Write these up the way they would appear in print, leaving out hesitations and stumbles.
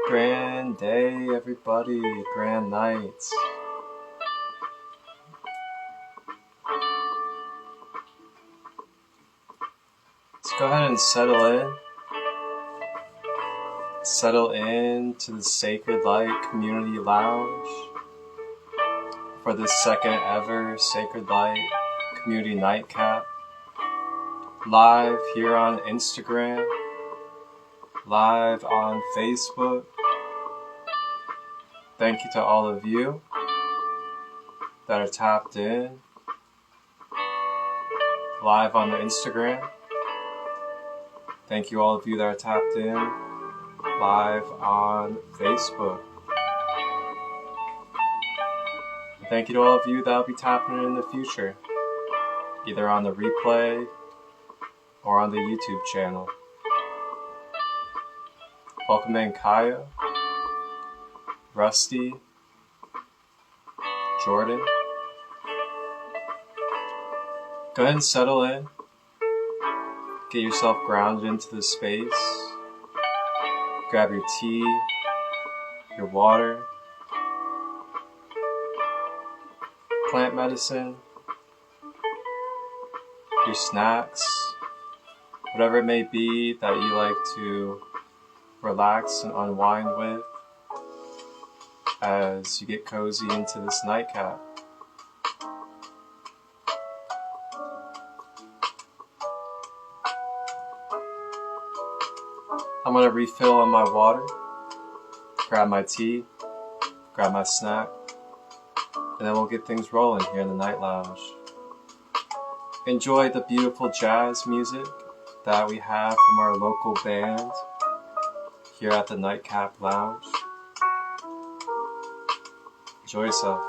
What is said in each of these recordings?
Grand day, everybody. Grand night. Let's go ahead and settle in. Settle in to the SaCrEd LiGhT Community Lounge for the second ever SaCrEd LiGhT Community Nightcap. Live here on Instagram. Live on Facebook. Thank you to all of you that are tapped in. Live on the Instagram. Thank you all of you that are tapped in. Live on Facebook. And thank you to all of you that will be tapping in the future. Either on the replay or on the YouTube channel. Welcome in Kaya, Rusty, Jordan. Go ahead and settle in. Get yourself grounded into the space. Grab your tea, your water, plant medicine, your snacks, whatever it may be that you like to relax and unwind with as you get cozy into this nightcap. I'm going to refill on my water, grab my tea, grab my snack, and then we'll get things rolling here in the night lounge. Enjoy the beautiful jazz music that we have from our local band here at the Nightcap Lounge. Enjoy yourself.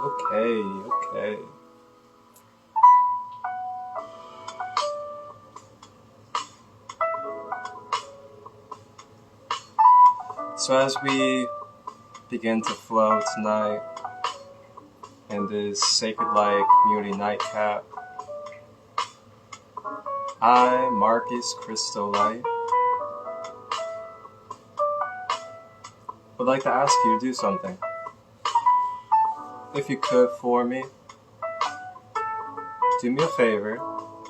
Okay. So as we begin to flow tonight in this SaCrEd LiGhT Community Nightcap, I, Marcus Crystal Light, like to ask you to do something. If you could for me, do me a favor,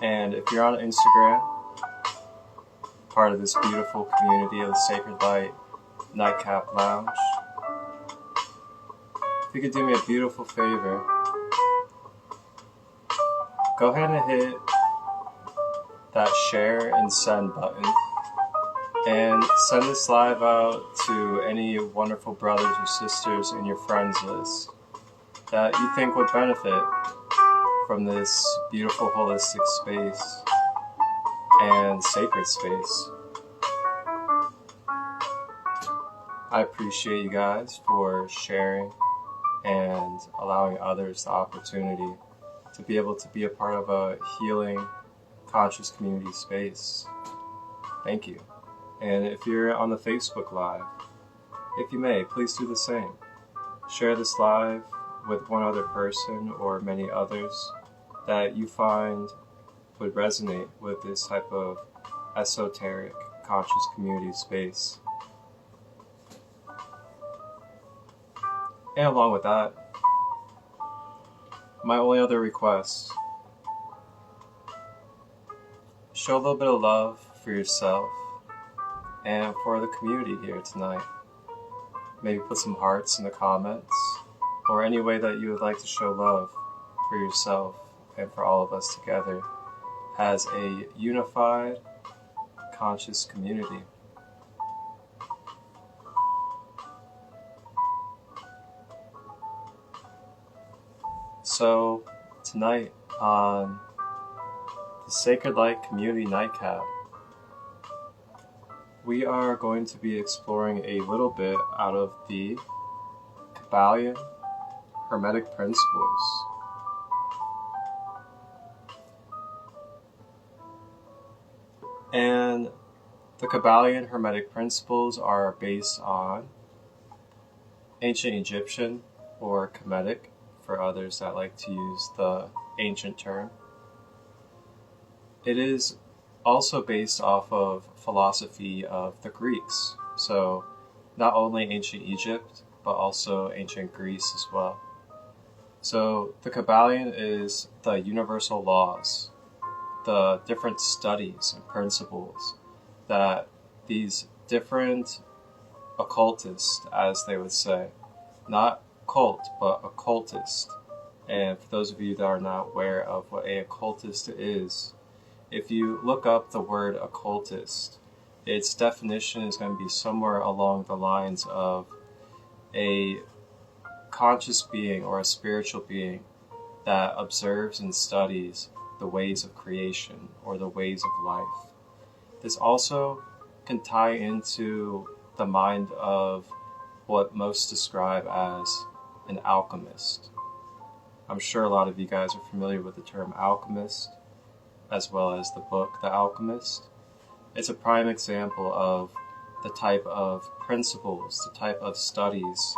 and if you're on Instagram, part of this beautiful community of the SaCrEd LiGhT Nightcap Lounge, if you could do me a beautiful favor, go ahead and hit that share and send button and send this live out to any wonderful brothers or sisters in your friends list that you think would benefit from this beautiful holistic space and sacred space. I appreciate you guys for sharing and allowing others the opportunity to be able to be a part of a healing, conscious community space. Thank you. And if you're on the Facebook Live, if you may, please do the same. Share this live with one other person or many others that you find would resonate with this type of esoteric, conscious community space. And along with that, my only other request, show a little bit of love for yourself and for the community here tonight. Maybe put some hearts in the comments, or any way that you would like to show love for yourself and for all of us together as a unified, conscious community. So, tonight on the SaCrEd LiGhT Community Nightcap, we are going to be exploring a little bit out of the Kybalion Hermetic Principles. And the Kybalion Hermetic Principles are based on ancient Egyptian, or Kemetic, for others that like to use the ancient term. It is also based off of philosophy of the Greeks, so not only ancient Egypt, but also ancient Greece as well. So the Kybalion is the universal laws, the different studies and principles that these different occultists, as they would say, not cult, but occultist. And for those of you that are not aware of what a occultist is, if you look up the word occultist, its definition is going to be somewhere along the lines of a conscious being or a spiritual being that observes and studies the ways of creation or the ways of life. This also can tie into the mind of what most describe as an alchemist. I'm sure a lot of you guys are familiar with the term alchemist, as well as the book The Alchemist. It's a prime example of the type of principles, the type of studies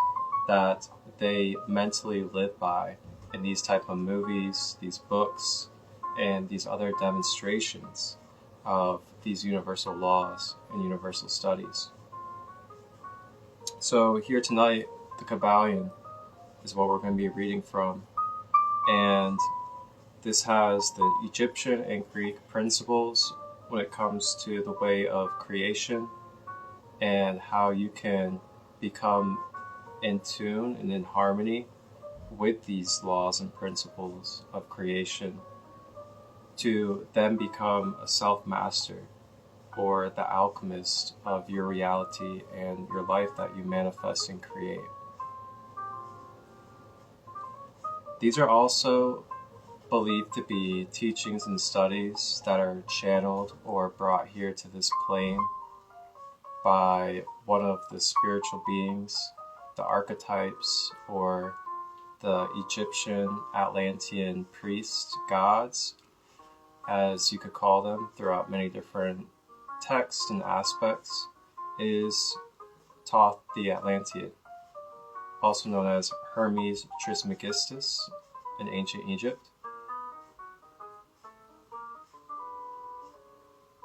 that they mentally live by in these type of movies, these books, and these other demonstrations of these universal laws and universal studies. So here tonight, the Kybalion is what we're going to be reading from, and this has the Egyptian and Greek principles when it comes to the way of creation and how you can become in tune and in harmony with these laws and principles of creation to then become a self-master or the alchemist of your reality and your life that you manifest and create. These are also believed to be teachings and studies that are channeled or brought here to this plane by one of the spiritual beings, the archetypes, or the Egyptian Atlantean priest gods, as you could call them throughout many different texts and aspects, is Thoth the Atlantean, also known as Hermes Trismegistus in ancient Egypt.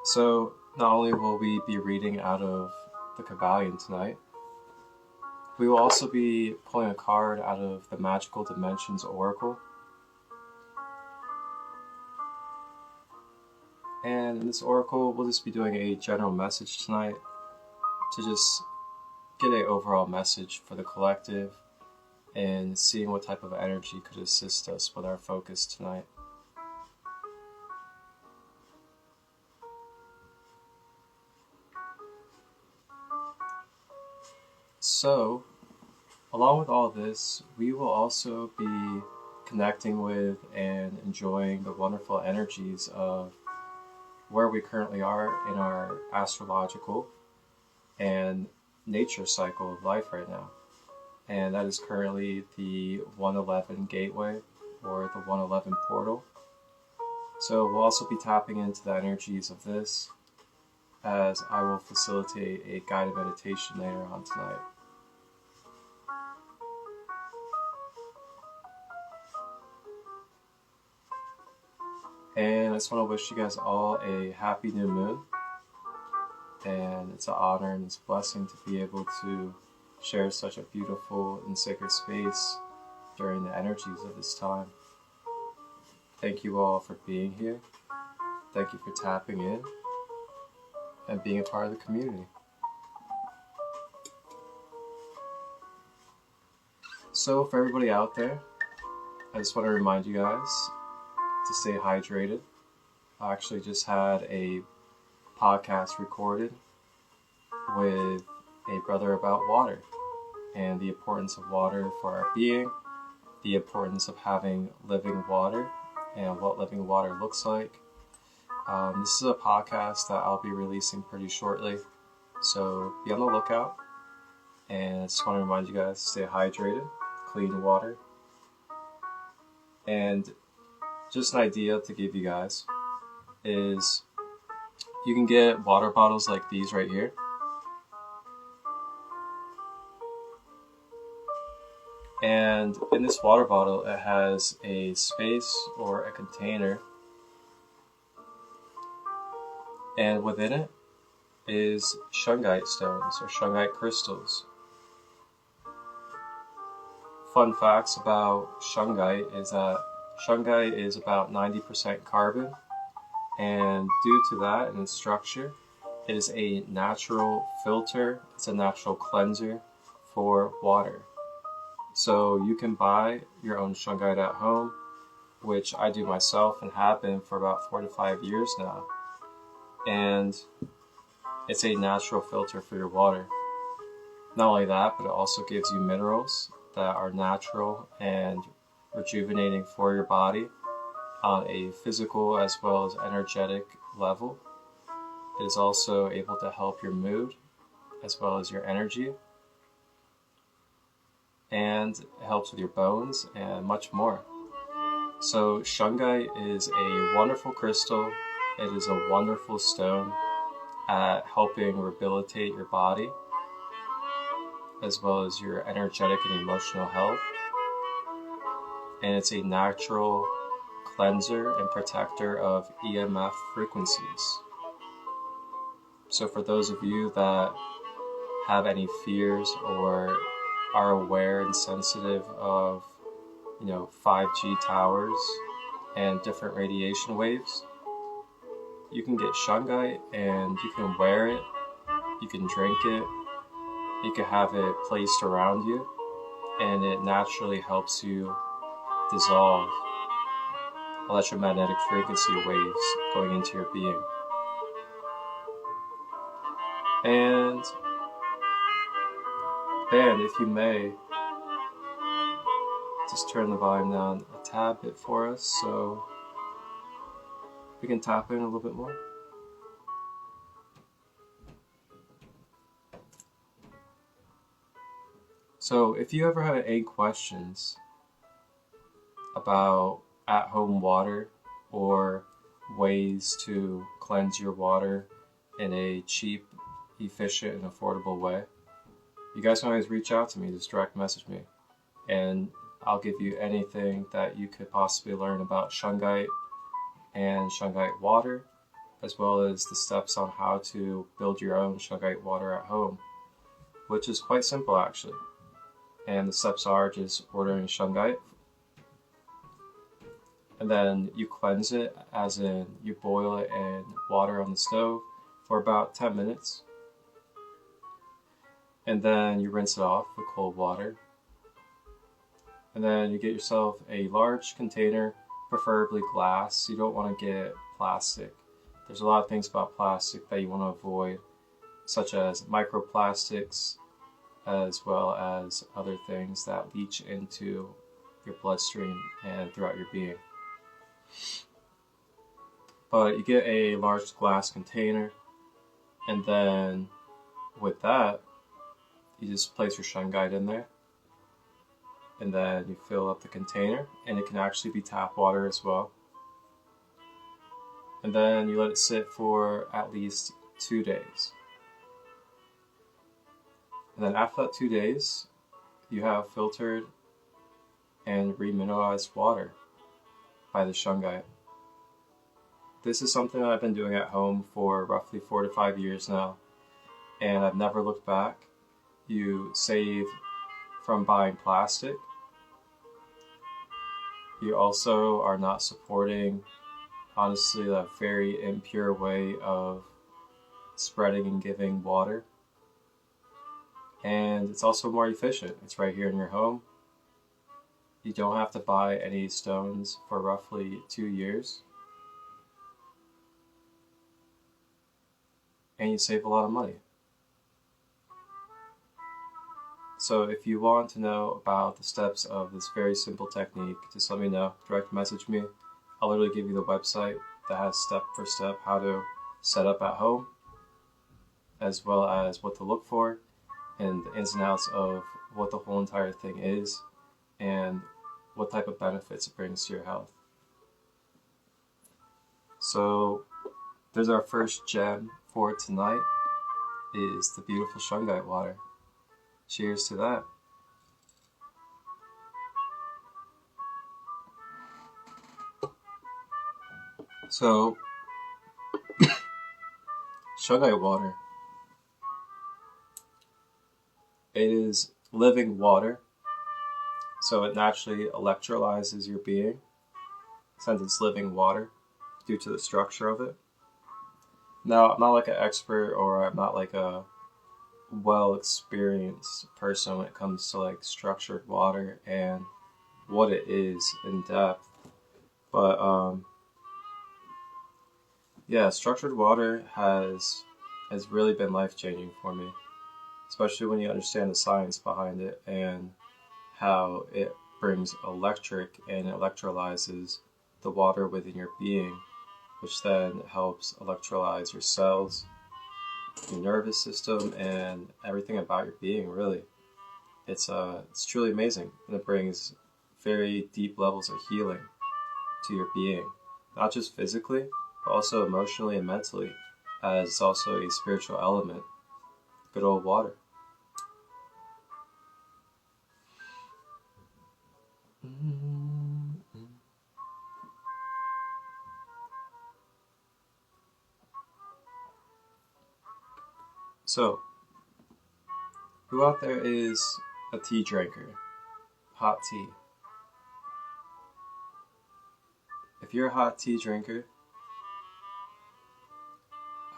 So not only will we be reading out of the Kybalion tonight, We will also be pulling a card out of the Magical Dimensions Oracle. And in this oracle, we'll just be doing a general message tonight to just get an overall message for the collective and seeing what type of energy could assist us with our focus tonight. So, along with all this, we will also be connecting with and enjoying the wonderful energies of where we currently are in our astrological and nature cycle of life right now. And that is currently the 111 gateway or the 111 portal. So we'll also be tapping into the energies of this as I will facilitate a guided meditation later on tonight. And I just want to wish you guys all a happy new moon. And it's an honor and it's a blessing to be able to share such a beautiful and sacred space during the energies of this time. Thank you all for being here. Thank you for tapping in and being a part of the community. So for everybody out there, I just want to remind you guys to stay hydrated. I actually just had a podcast recorded with a brother about water and the importance of water for our being, the importance of having living water and what living water looks like. This is a podcast that I'll be releasing pretty shortly, so be on the lookout. And I just want to remind you guys to stay hydrated, clean water, and just an idea to give you guys is you can get water bottles like these right here. And in this water bottle, it has a space or a container. And within it is shungite stones or shungite crystals. Fun facts about shungite is that shungite is about 90% carbon, and due to that and its structure, it is a natural filter, it's a natural cleanser for water. So you can buy your own shungite at home, which I do myself and have been for about 4 to 5 years now. And it's a natural filter for your water. Not only that, but it also gives you minerals that are natural and rejuvenating for your body on a physical as well as energetic level. It is also able to help your mood as well as your energy, and it helps with your bones and much more. So shungite is a wonderful crystal. It is a wonderful stone at helping rehabilitate your body as well as your energetic and emotional health. And it's a natural cleanser and protector of EMF frequencies. So for those of you that have any fears or are aware and sensitive of 5G towers and different radiation waves, you can get shungite and you can wear it, you can drink it, you can have it placed around you, and it naturally helps you dissolve electromagnetic frequency waves going into your being. And band, if you may, just turn the volume down a tad bit for us so we can tap in a little bit more. So if you ever have any questions about at-home water or ways to cleanse your water in a cheap, efficient, and affordable way, you guys can always reach out to me, just direct message me, and I'll give you anything that you could possibly learn about shungite and shungite water, as well as the steps on how to build your own shungite water at home, which is quite simple actually. And the steps are just ordering shungite. And then you cleanse it, as in you boil it in water on the stove for about 10 minutes. And then you rinse it off with cold water. And then you get yourself a large container, preferably glass. You don't want to get plastic. There's a lot of things about plastic that you want to avoid, such as microplastics, as well as other things that leach into your bloodstream and throughout your being. But you get a large glass container, and then with that, you just place your shungite in there, and then you fill up the container, and it can actually be tap water as well. And then you let it sit for at least 2 days. And then after that 2 days, you have filtered and remineralized water by the shungite. This is something that I've been doing at home for roughly 4 to 5 years now, and I've never looked back. You save from buying plastic. You also are not supporting, honestly, a very impure way of spreading and giving water. And it's also more efficient. It's right here in your home. You don't have to buy any stones for roughly 2 years. And you save a lot of money. So if you want to know about the steps of this very simple technique, just let me know. Direct message me. I'll literally give you the website that has step for step how to set up at home, as well as what to look for, and the ins and outs of what the whole entire thing is, and what type of benefits it brings to your health. So there's our first gem for tonight, is the beautiful shungite water. Cheers to that. So, shungite water, it is living water, so it naturally electrolyzes your being, since it's living water, due to the structure of it. Now, I'm not like an expert, or I'm not like a well-experienced person when it comes to like structured water and what it is in depth, but yeah, structured water has really been life-changing for me, especially when you understand the science behind it and how it brings electric and electrolyzes the water within your being, which then helps electrolyze your cells, your nervous system, and everything about your being, really. It's truly amazing, and it brings very deep levels of healing to your being, not just physically, but also emotionally and mentally, as it's also a spiritual element. Good old water. So, who out there is a tea drinker? Hot tea. If you're a hot tea drinker,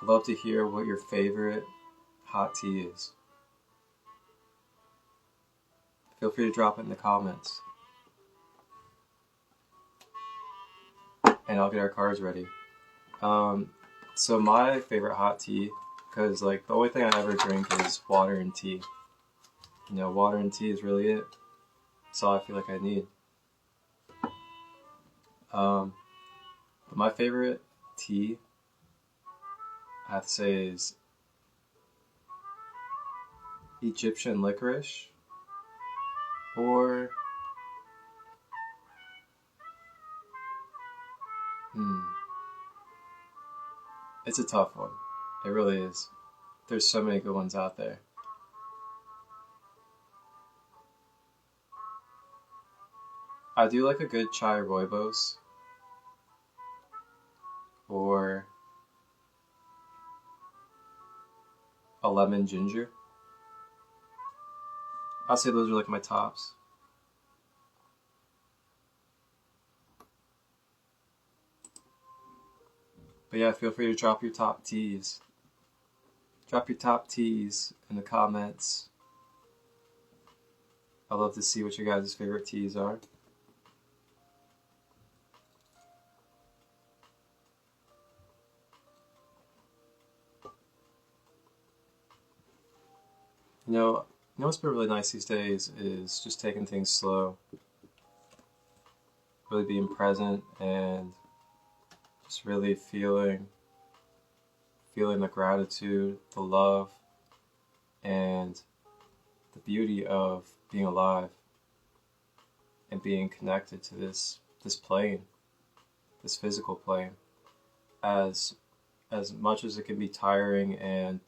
I'd love to hear what your favorite hot tea is. Feel free to drop it in the comments. And I'll get our cards ready. So my favorite hot tea, because like the only thing I ever drink is water and tea. You know, water and tea is really it. That's all I feel like I need. But my favorite tea, I have to say, is Egyptian licorice, or it's a tough one. It really is. There's so many good ones out there. I do like a good chai rooibos, or a lemon ginger. I'll say those are like my tops. But yeah, feel free to drop your top teas. Drop your top teas in the comments. I'd love to see what your guys' favorite teas are. You know what's been really nice these days is just taking things slow. Really being present and just really feeling the gratitude, the love, and the beauty of being alive and being connected to this plane, this physical plane. As much as it can be tiring and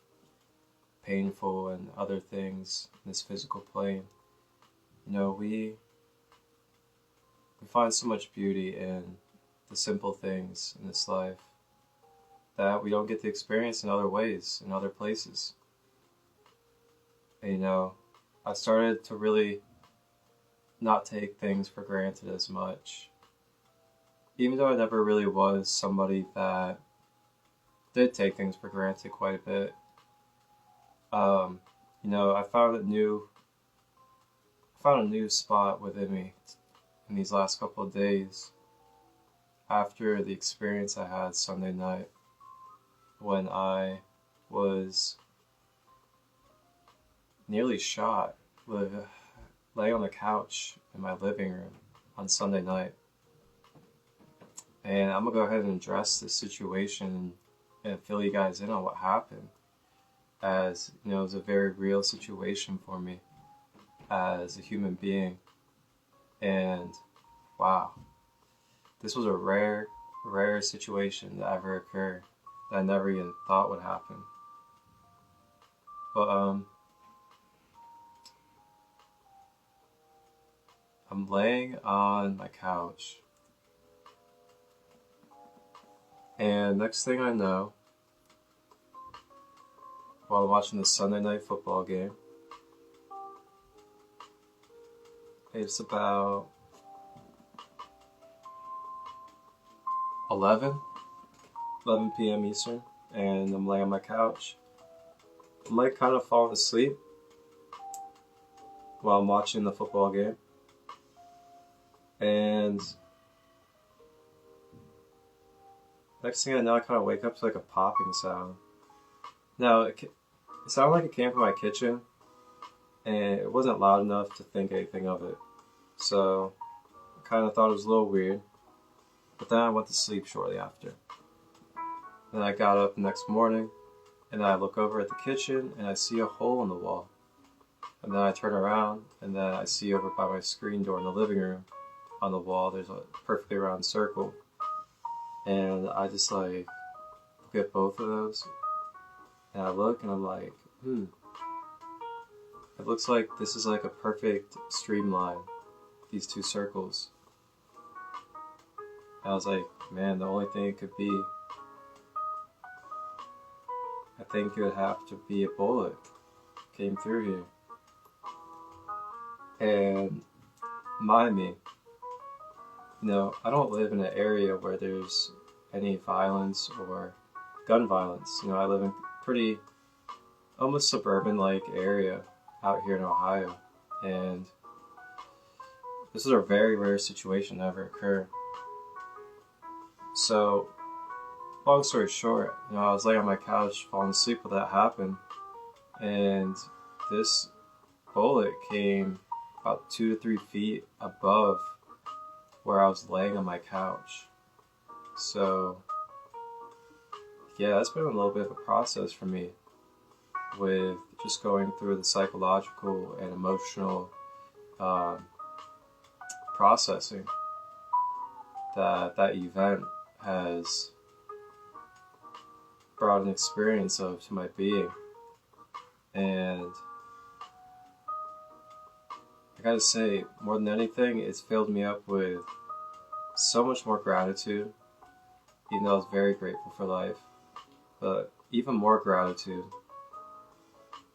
painful and other things in this physical plane, you know, we find so much beauty in the simple things in this life that we don't get to experience in other ways, in other places. And, you know, I started to really not take things for granted as much. Even though I never really was somebody that did take things for granted quite a bit. You know, I found a new spot within me in these last couple of days after the experience I had Sunday night when I was nearly shot laying on the couch in my living room on Sunday night. And I'm gonna go ahead and address this situation and fill you guys in on what happened, as you know, it was a very real situation for me as a human being. And wow, this was a rare situation that ever occurred that I never even thought would happen. But I'm laying on my couch, and next thing I know, while I'm watching the Sunday night football game, it's about 11 p.m. Eastern, and I'm laying on my couch. I'm like kind of falling asleep while I'm watching the football game. And next thing I know, I kind of wake up to like a popping sound. Now, it sounded like it came from my kitchen, and it wasn't loud enough to think anything of it. So I kind of thought it was a little weird. But then I went to sleep shortly after. Then I got up the next morning, and I look over at the kitchen, and I see a hole in the wall. And then I turn around, and then I see over by my screen door in the living room, on the wall, there's a perfectly round circle. And I just like look at both of those, and I look, and I'm like, it looks like this is like a perfect streamline, these two circles. I was like, man, the only thing it could be, I think it would have to be a bullet came through here. And mind me, you know, I don't live in an area where there's any violence or gun violence. You know, I live in a pretty, almost suburban-like area out here in Ohio. And this is a very rare situation to ever occur. So, long story short, you know, I was laying on my couch falling asleep when that happened, and this bullet came about 2 to 3 feet above where I was laying on my couch. So yeah, that's been a little bit of a process for me with just going through the psychological and emotional processing that event has brought an experience of to my being. And I gotta say, more than anything, it's filled me up with so much more gratitude, even though I was very grateful for life, but even more gratitude,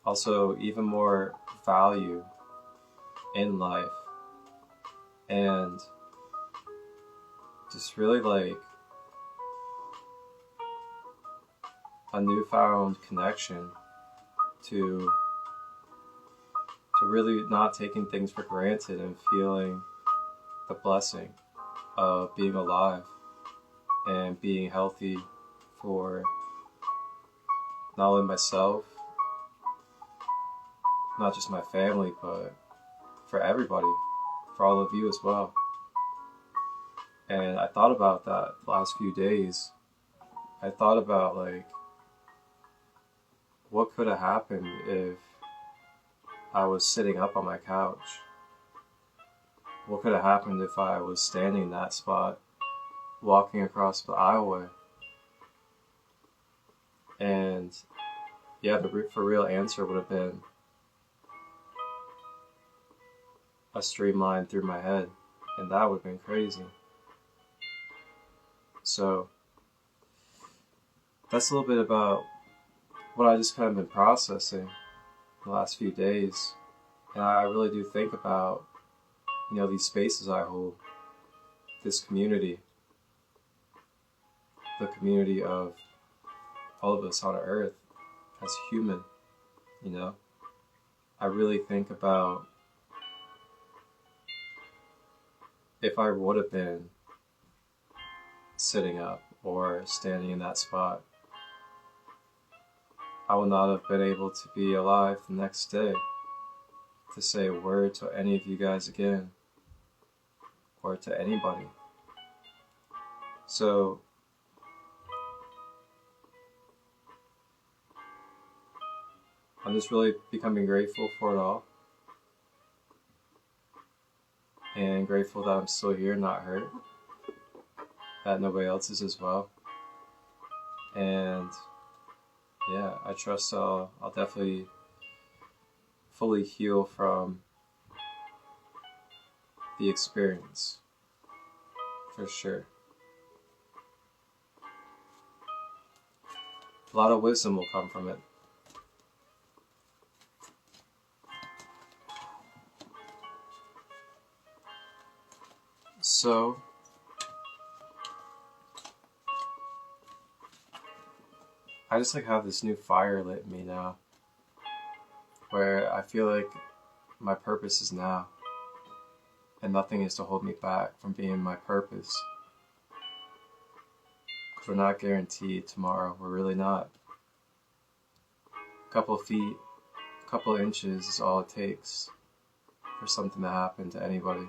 also even more value in life, and just really like a newfound connection to really not taking things for granted and feeling the blessing of being alive and being healthy for not only myself, not just my family, but for everybody, for all of you as well. And I thought about that the last few days. I thought about like, what could have happened if I was sitting up on my couch? What could have happened if I was standing in that spot, walking across the aisleway? And yeah, the for real answer would have been a streamline through my head, and that would have been crazy. So that's a little bit about what I just kind of been processing the last few days. And I really do think about, you know, these spaces I hold, this community, the community of all of us on earth as human, you know. I really think about if I would have been sitting up or standing in that spot, I would not have been able to be alive the next day to say a word to any of you guys again, or to anybody. So I'm just really becoming grateful for it all, and grateful that I'm still here, not hurt, that nobody else is as well. And yeah, I trust I'll definitely fully heal from the experience, for sure. A lot of wisdom will come from it. So I just like have this new fire lit in me now, where I feel like my purpose is now, and nothing is to hold me back from being my purpose. Because we're not guaranteed tomorrow, we're really not. A couple of feet, a couple of inches is all it takes for something to happen to anybody.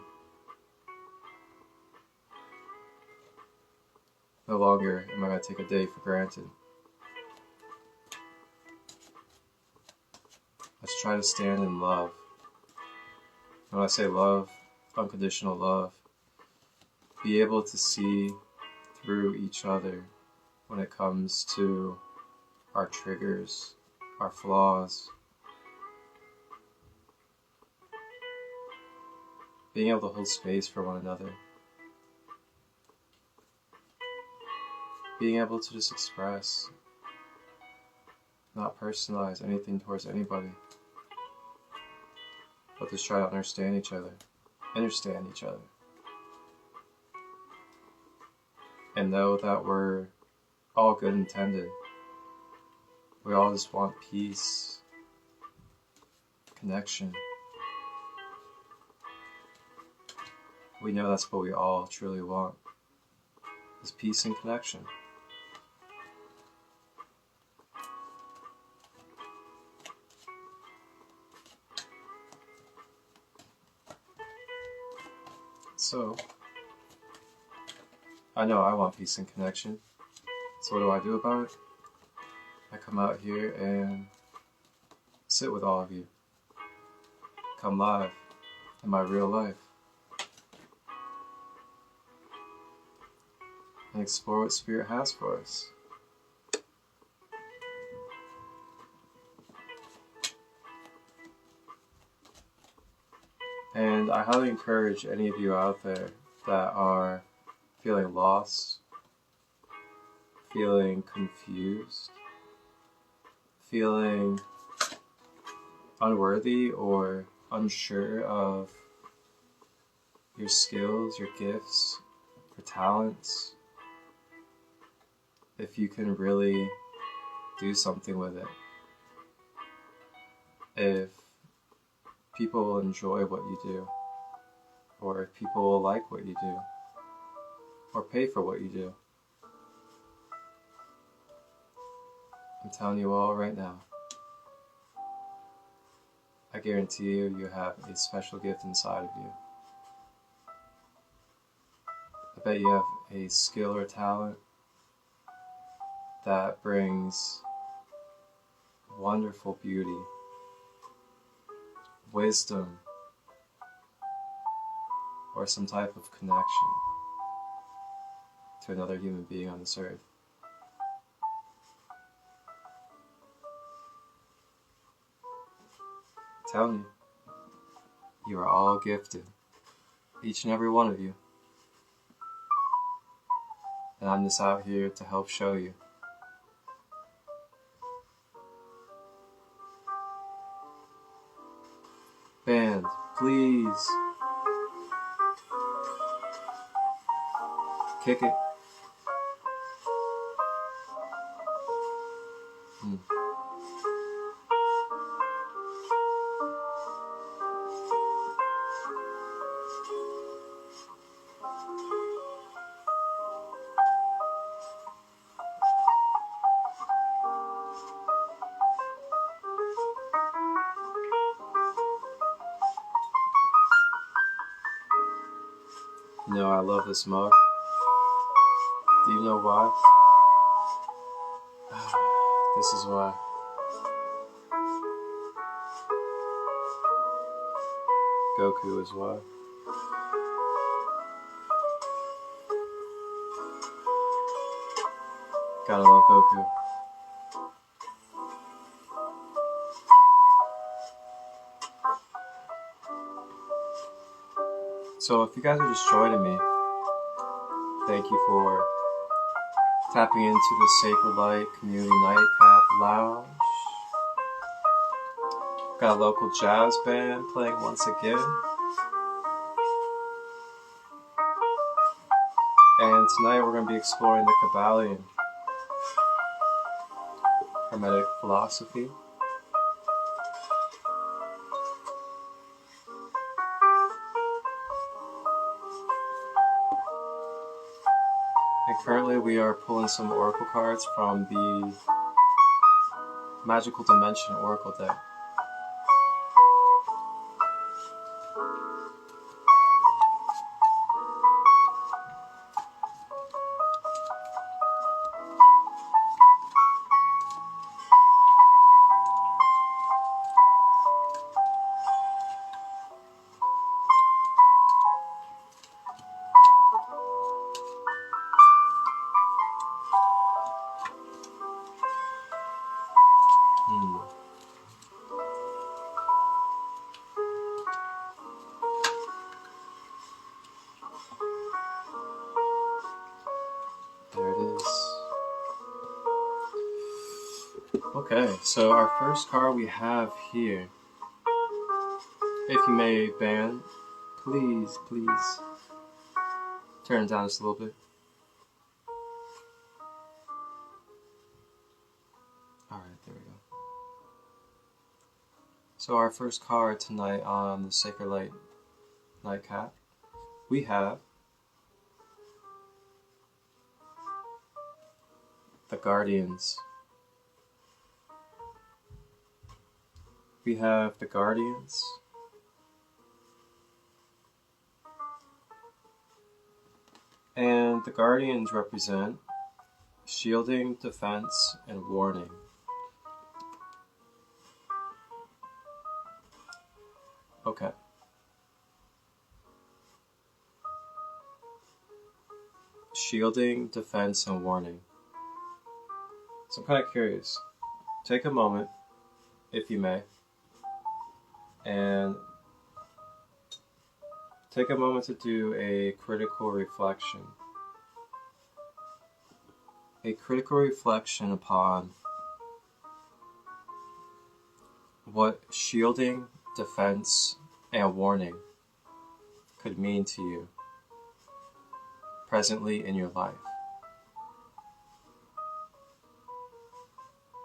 No longer am I going to take a day for granted. Let's try to stand in love. When I say love, unconditional love, be able to see through each other when it comes to our triggers, our flaws. Being able to hold space for one another. Being able to just express, not personalize anything towards anybody, but just try to understand each other, and know that we're all good intended. We all just want peace, connection. We know that's what we all truly want, is peace and connection. So, I know I want peace and connection. So what do I do about it? I come out here and sit with all of you. Come live in my real life. And explore what Spirit has for us. And I highly encourage any of you out there that are feeling lost, feeling confused, feeling unworthy or unsure of your skills, your gifts, your talents, if you can really do something with it. If people will enjoy what you do, or if people will like what you do, or pay for what you do. I'm telling you all right now, I guarantee you, you have a special gift inside of you. I bet you have a skill or talent that brings wonderful beauty, wisdom, or some type of connection to another human being on this earth. I'm telling you, you are all gifted, each and every one of you. And I'm just out here to help show you. Band, please. Kick it. You know, I love this mug. Do you know why? This is why. Goku is why. Gotta love Goku. So if you guys are just joining me, thank you for tapping into the SaCrEd LiGhT Community Nightcap Lounge. Got a local jazz band playing once again. And tonight we're going to be exploring the Kybalion Hermetic philosophy. And currently we are pulling some oracle cards from the Magical Dimension Oracle deck. There it is. Okay, so our first card we have here. If you may, band, please turn it down just a little bit. Alright, there we go. So our first card tonight on the SaCrEd LiGhT Nightcap, we have the Guardians. We have the Guardians. And the Guardians represent shielding, defense, and warning. Okay. Shielding, defense, and warning. So I'm kind of curious. Take a moment, if you may, and take a moment to do a critical reflection. A critical reflection upon what shielding, defense, and warning could mean to you presently in your life.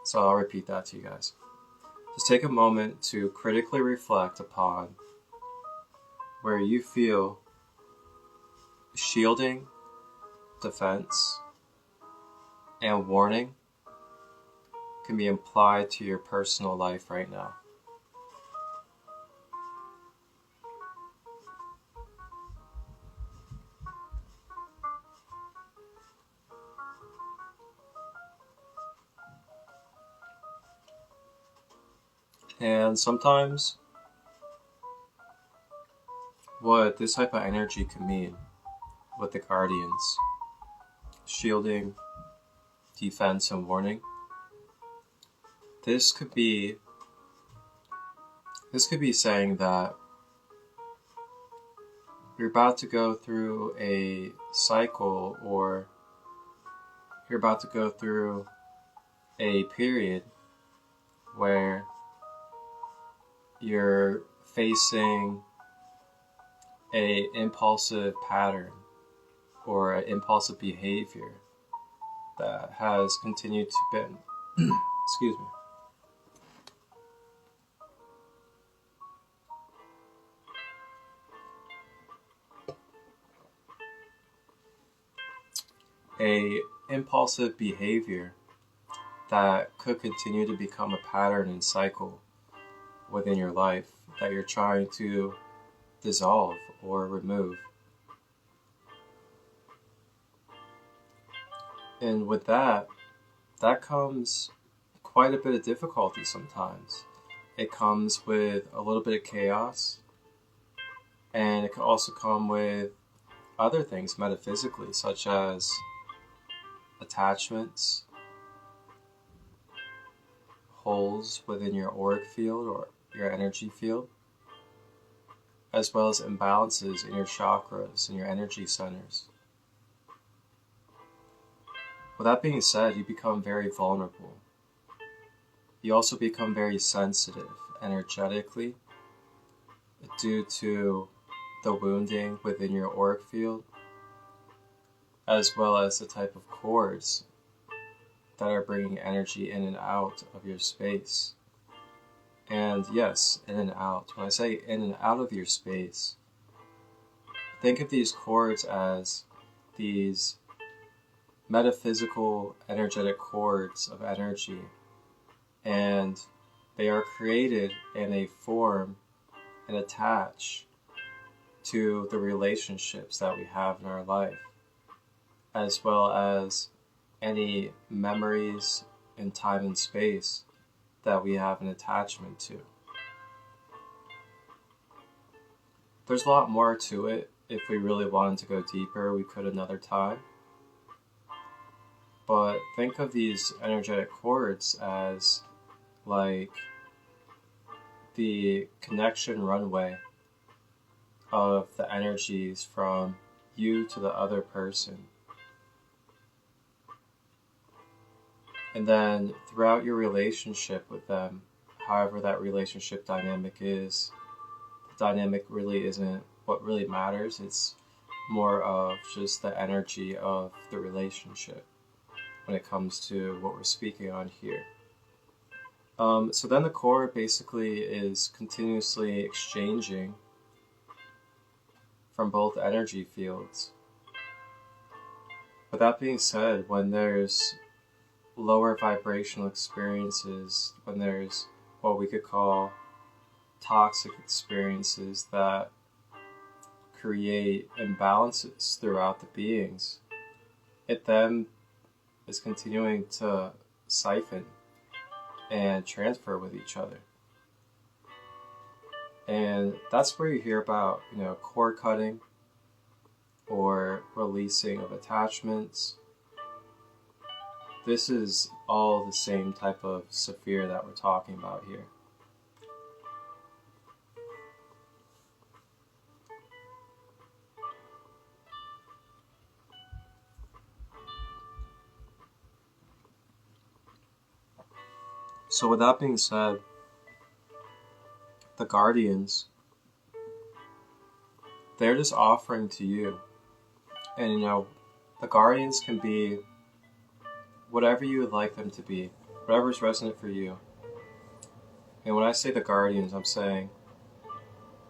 So I'll repeat that to you guys. Just take a moment to critically reflect upon where you feel shielding, defense, and warning can be applied to your personal life right now. And sometimes what this type of energy can mean with the guardians, shielding, defense, and warning, this could be saying that you're about to go through a cycle, or you're about to go through a period where you're facing an impulsive pattern or an impulsive behavior that has continued to be excuse me, a impulsive behavior that could continue to become a pattern and cycle within your life that you're trying to dissolve or remove. And with that comes quite a bit of difficulty sometimes. It comes with a little bit of chaos, and it can also come with other things metaphysically, such as attachments, holes within your auric field or your energy field, as well as imbalances in your chakras and your energy centers. With that being said, you become very vulnerable. You also become very sensitive energetically due to the wounding within your auric field, as well as the type of cords that are bringing energy in and out of your space. And yes, in and out. When I say in and out of your space, think of these cords as these metaphysical, energetic cords of energy, and they are created in a form and attach to the relationships that we have in our life, as well as any memories in time and space that we have an attachment to. There's a lot more to it. If we really wanted to go deeper, we could another time. But think of these energetic cords as like the connection runway of the energies from you to the other person. And then throughout your relationship with them, however that relationship dynamic is, the dynamic really isn't what really matters. It's more of just the energy of the relationship when it comes to what we're speaking on here. So then the cord basically is continuously exchanging from both energy fields. With that being said, when there's lower vibrational experiences, when there's what we could call toxic experiences that create imbalances throughout the beings, it then is continuing to siphon and transfer with each other. And that's where you hear about, cord cutting or releasing of attachments. This is all the same type of sphere that we're talking about here. So with that being said, the guardians they're just offering to you. And you know, the guardians can be whatever you would like them to be, whatever's resonant for you. And when I say the guardians, I'm saying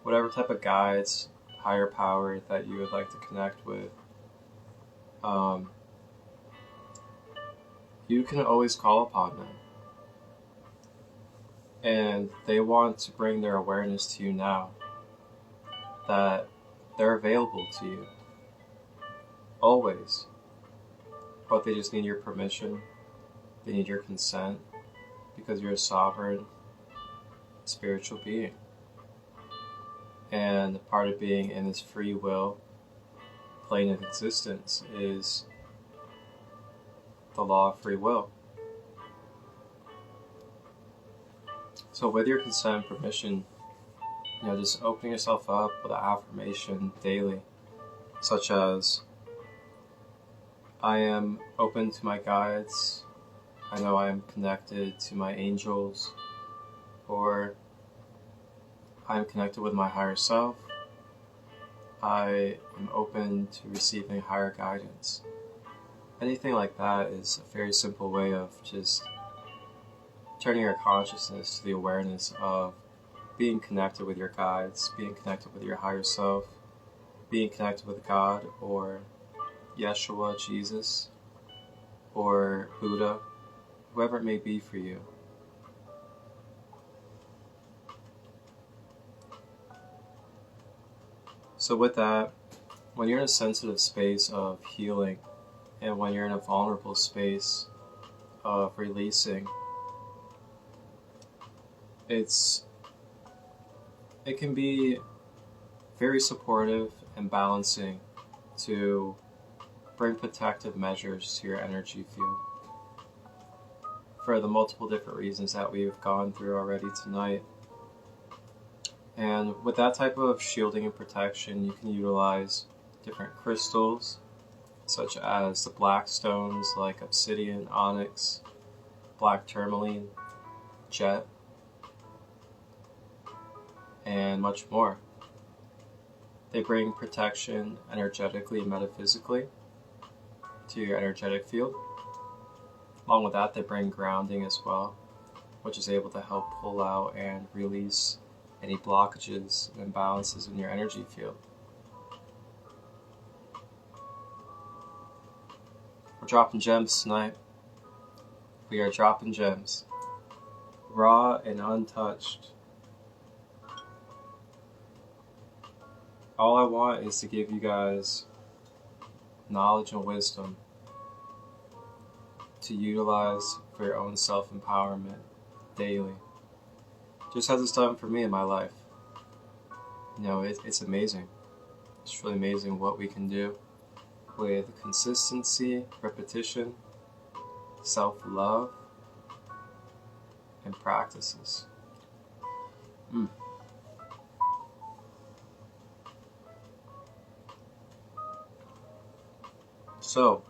whatever type of guides, higher power that you would like to connect with. You can always call upon them. And they want to bring their awareness to you now, that they're available to you, always. But they just need your permission, they need your consent, because you're a sovereign spiritual being. And part of being in this free will plane of existence is the law of free will. So with your consent and permission, you know, just opening yourself up with an affirmation daily, such as, I am open to my guides, I know I am connected to my angels, or I am connected with my higher self, I am open to receiving higher guidance. Anything like that is a very simple way of just turning your consciousness to the awareness of being connected with your guides, being connected with your higher self, being connected with God or Yeshua, Jesus, or Buddha, whoever it may be for you. So with that, when you're in a sensitive space of healing, and when you're in a vulnerable space of releasing, it can be very supportive and balancing to bring protective measures to your energy field for the multiple different reasons that we've gone through already tonight. And with that type of shielding and protection, you can utilize different crystals, such as the black stones like obsidian, onyx, black tourmaline, jet, and much more. They bring protection energetically and metaphysically to your energetic field. Along with that, they bring grounding as well, which is able to help pull out and release any blockages and imbalances in your energy field. We're dropping gems tonight. We are dropping gems, raw and untouched. All I want is to give you guys knowledge and wisdom to utilize for your own self-empowerment daily. Just as it's done for me in my life. You know, it's amazing. It's really amazing what we can do with consistency, repetition, self-love, and practices. So,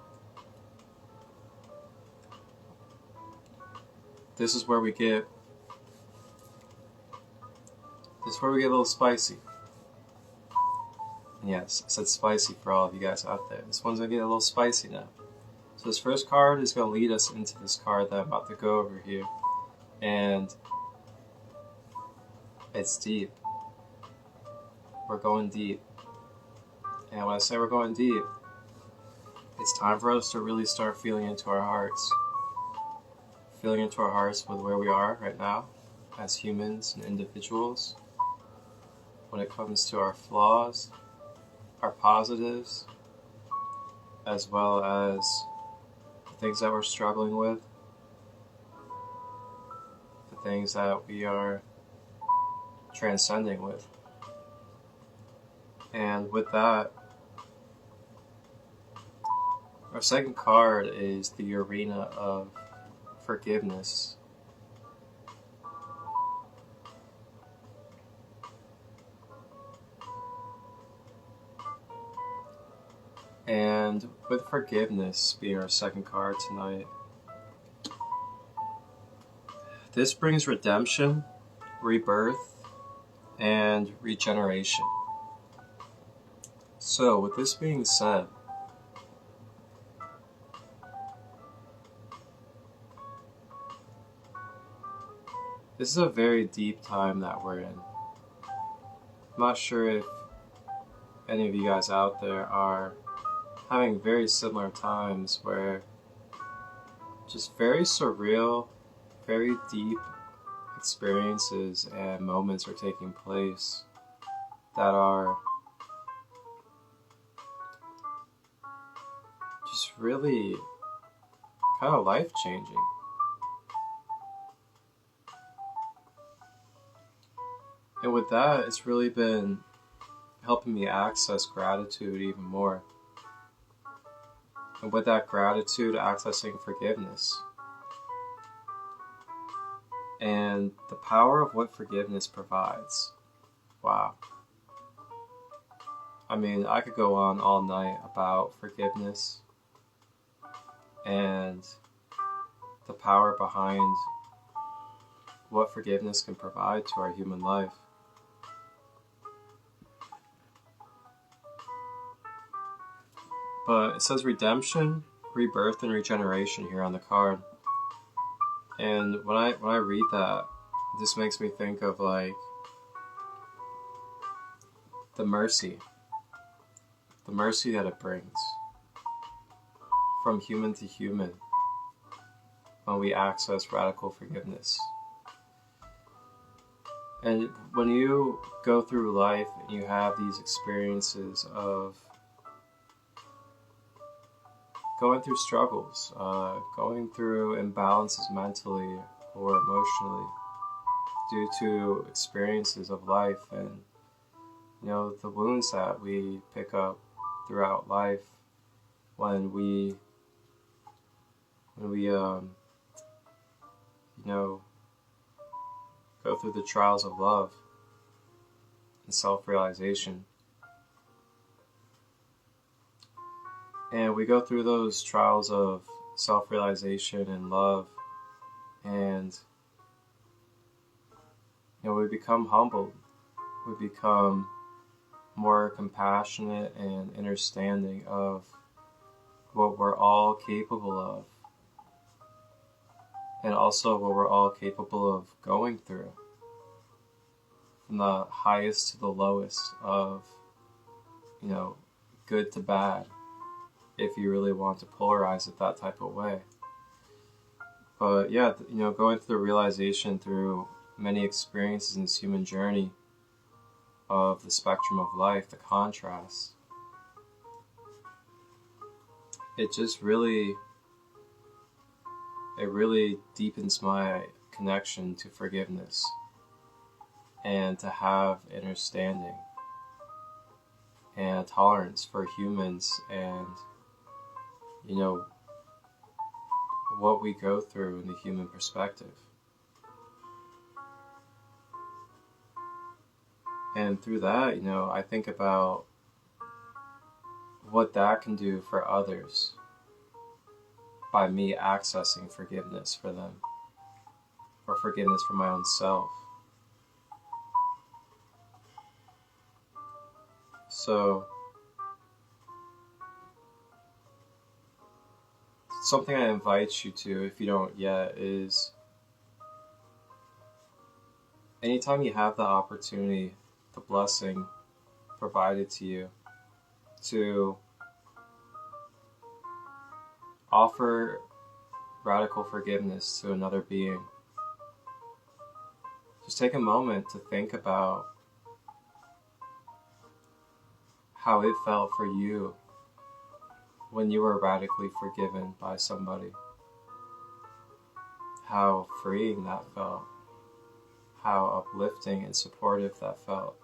this is where we get a little spicy. And yes, I said spicy for all of you guys out there. This one's gonna get a little spicy now. So this first card is gonna lead us into this card that I'm about to go over here. And it's deep. We're going deep. And when I say we're going deep, it's time for us to really start feeling into our hearts. Feeling into our hearts with where we are right now as humans and individuals. When it comes to our flaws, our positives, as well as the things that we're struggling with, the things that we are transcending with. And with that, our second card is the arena of forgiveness. And with forgiveness being our second card tonight, this brings redemption, rebirth, and regeneration. So, with this being said, this is a very deep time that we're in. I'm not sure if any of you guys out there are having very similar times where just very surreal, very deep experiences and moments are taking place that are just really kind of life-changing. And with that, it's really been helping me access gratitude even more. And with that gratitude, accessing forgiveness. And the power of what forgiveness provides. Wow. I mean, I could go on all night about forgiveness and the power behind what forgiveness can provide to our human life. But it says redemption, rebirth, and regeneration here on the card. And when I read that, this makes me think of like the mercy that it brings from human to human when we access radical forgiveness. And when you go through life and you have these experiences of going through struggles, going through imbalances mentally or emotionally due to experiences of life and, you know, the wounds that we pick up throughout life when we go through the trials of love and self-realization. And we go through those trials of self-realization and love, and we become humbled. We become more compassionate and understanding of what we're all capable of, and also what we're all capable of going through, from the highest to the lowest of, good to bad, if you really want to polarize it that type of way. But yeah, going through the realization through many experiences in this human journey of the spectrum of life, the contrast, it really deepens my connection to forgiveness and to have understanding and tolerance for humans and what we go through in the human perspective. And through that, I think about what that can do for others by me accessing forgiveness for them, or forgiveness for my own self. So, something I invite you to, if you don't yet, is anytime you have the opportunity, the blessing provided to you, to offer radical forgiveness to another being, just take a moment to think about how it felt for you when you were radically forgiven by somebody. How freeing that felt. How uplifting and supportive that felt.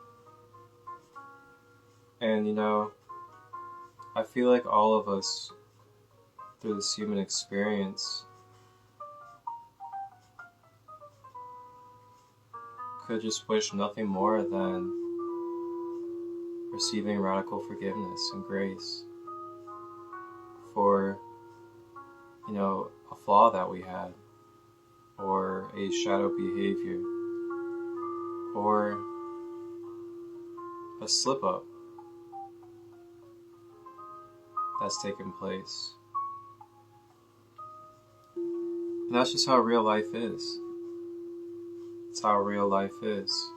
And I feel like all of us, through this human experience, could just wish nothing more than receiving radical forgiveness and grace for, a flaw that we had, or a shadow behavior, or a slip up, that's taken place. And that's just how real life is. It's how real life is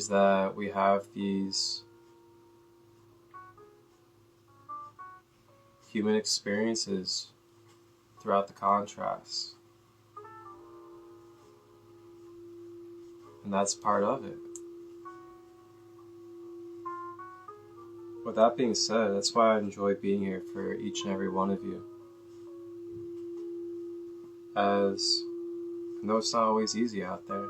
that we have these human experiences throughout the contrasts. And that's part of it. With that being said, that's why I enjoy being here for each and every one of you. As I know it's not always easy out there.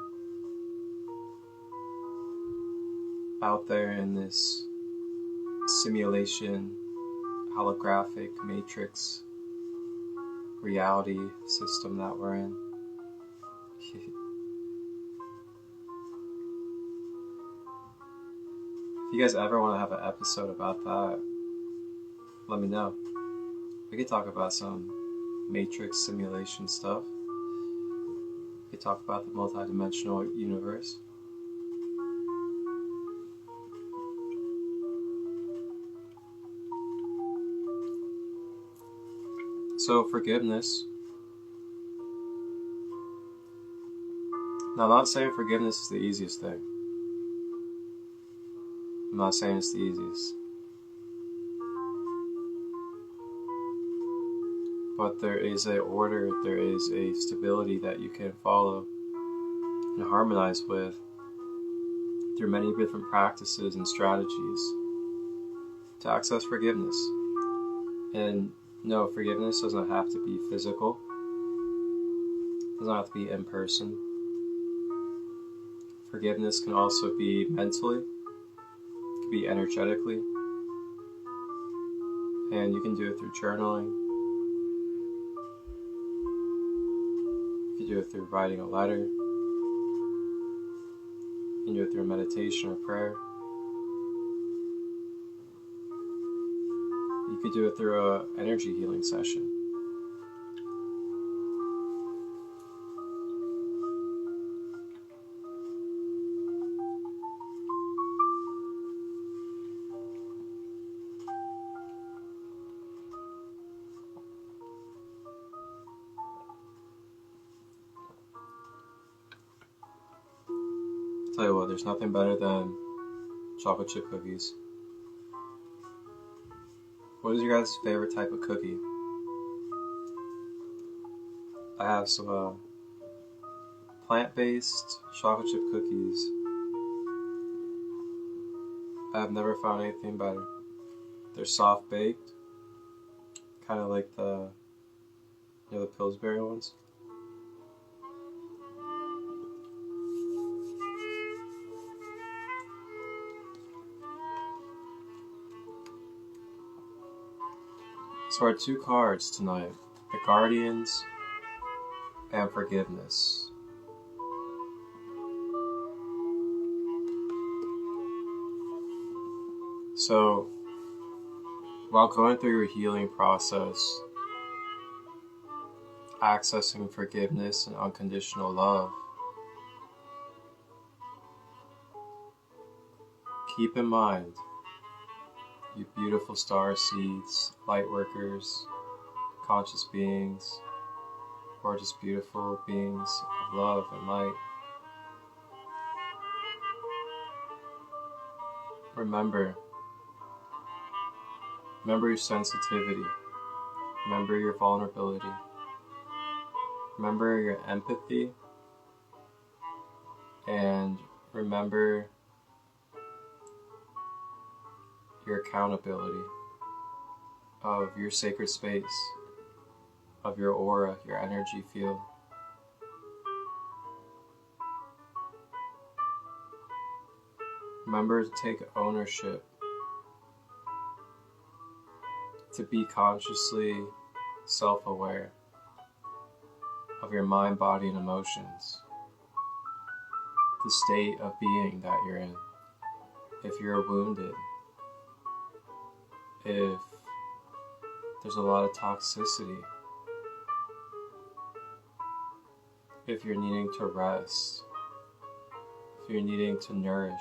Out there in this simulation, holographic matrix reality system that we're in. If you guys ever want to have an episode about that, let me know. We could talk about some matrix simulation stuff. We could talk about the multidimensional universe. So forgiveness. Now, I'm not saying forgiveness is the easiest thing. I'm not saying it's the easiest. But there is an order, there is a stability that you can follow and harmonize with through many different practices and strategies to access forgiveness. And no, forgiveness doesn't have to be physical. It doesn't have to be in person. Forgiveness can also be mentally. It can be energetically. And you can do it through journaling. You can do it through writing a letter. You can do it through meditation or prayer. You could do it through an energy healing session. I'll tell you what, there's nothing better than chocolate chip cookies. What is your guys' favorite type of cookie? I have some plant-based chocolate chip cookies. I have never found anything better. They're soft baked, kind of like the Pillsbury ones. So our two cards tonight, the Guardians and Forgiveness. So, while going through your healing process, accessing forgiveness and unconditional love, keep in mind, you beautiful star seeds, light workers, conscious beings, gorgeous, beautiful beings of love and light. Remember your sensitivity. Remember your vulnerability. Remember your empathy. And remember your accountability of your sacred space, of your aura, your energy field. Remember to take ownership, to be consciously self-aware of your mind, body, and emotions, the state of being that you're in. If you're wounded, if there's a lot of toxicity, if you're needing to rest, if you're needing to nourish,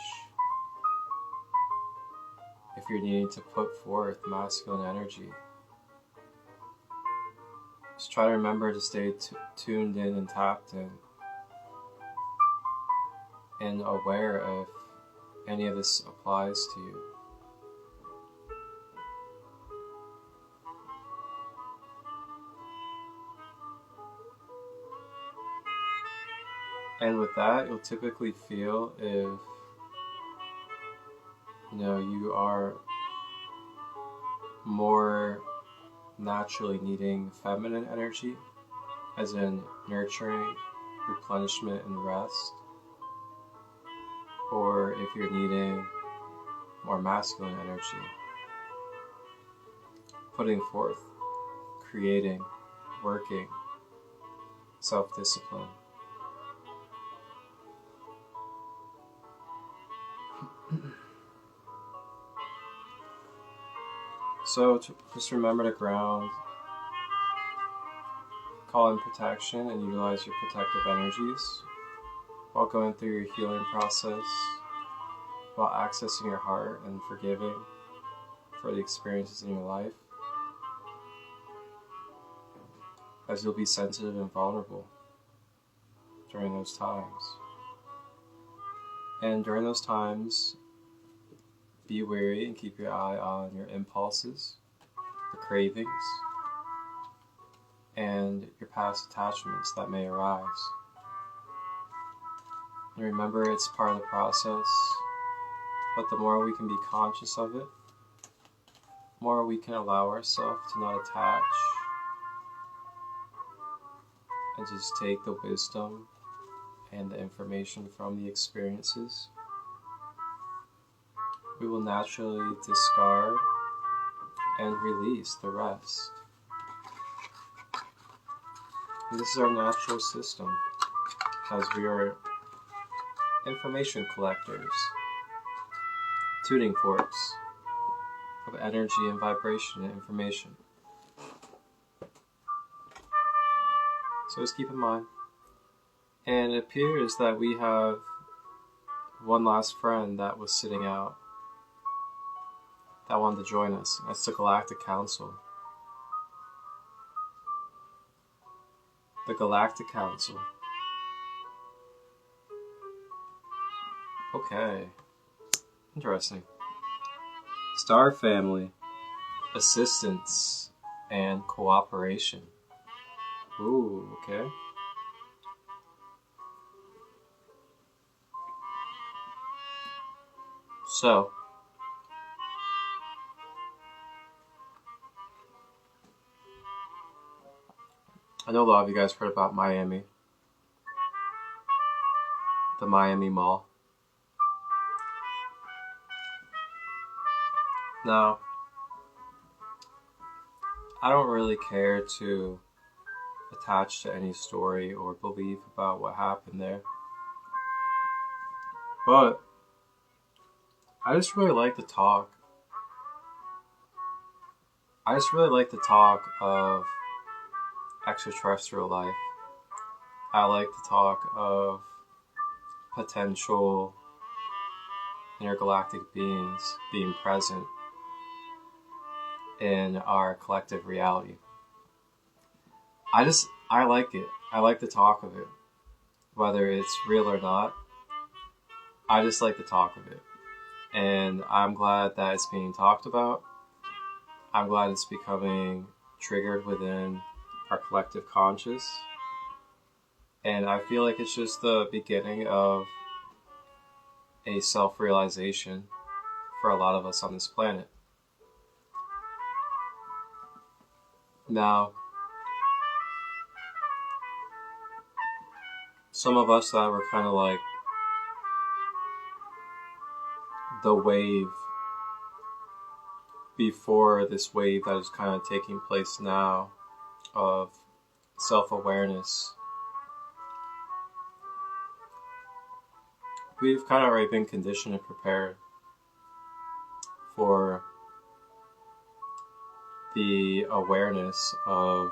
if you're needing to put forth masculine energy, just try to remember to stay tuned in and tapped in and aware if any of this applies to you. And with that, you'll typically feel if you are more naturally needing feminine energy, as in nurturing, replenishment, and rest, or if you're needing more masculine energy, putting forth, creating, working, self-discipline. So just remember to ground, call in protection, and utilize your protective energies while going through your healing process, while accessing your heart and forgiving for the experiences in your life, as you'll be sensitive and vulnerable during those times. And during those times, be wary and keep your eye on your impulses, the cravings, and your past attachments that may arise. And remember, it's part of the process, but the more we can be conscious of it, the more we can allow ourselves to not attach and just take the wisdom and the information from the experiences, we will naturally discard and release the rest. And this is our natural system, as we are information collectors, tuning forks of energy and vibration and information. So just keep in mind. And it appears that we have one last friend that was sitting out, that wanted to join us. That's the Galactic Council. The Galactic Council. Okay. Interesting. Star family. Assistance and cooperation. Ooh, okay. So, I know a lot of you guys heard about Miami, the Miami Mall. Now, I don't really care to attach to any story or belief about what happened there, but I just really like to talk. I just really like to talk of extraterrestrial life. I like to talk of potential intergalactic beings being present in our collective reality. I like it. I like the talk of it. Whether it's real or not, I just like the talk of it. And I'm glad that it's being talked about. I'm glad it's becoming triggered within our collective conscious. And I feel like it's just the beginning of a self-realization for a lot of us on this planet. Now, some of us that were kind of like the wave before this wave that is kind of taking place now of self-awareness, we've kind of already been conditioned and prepared for the awareness of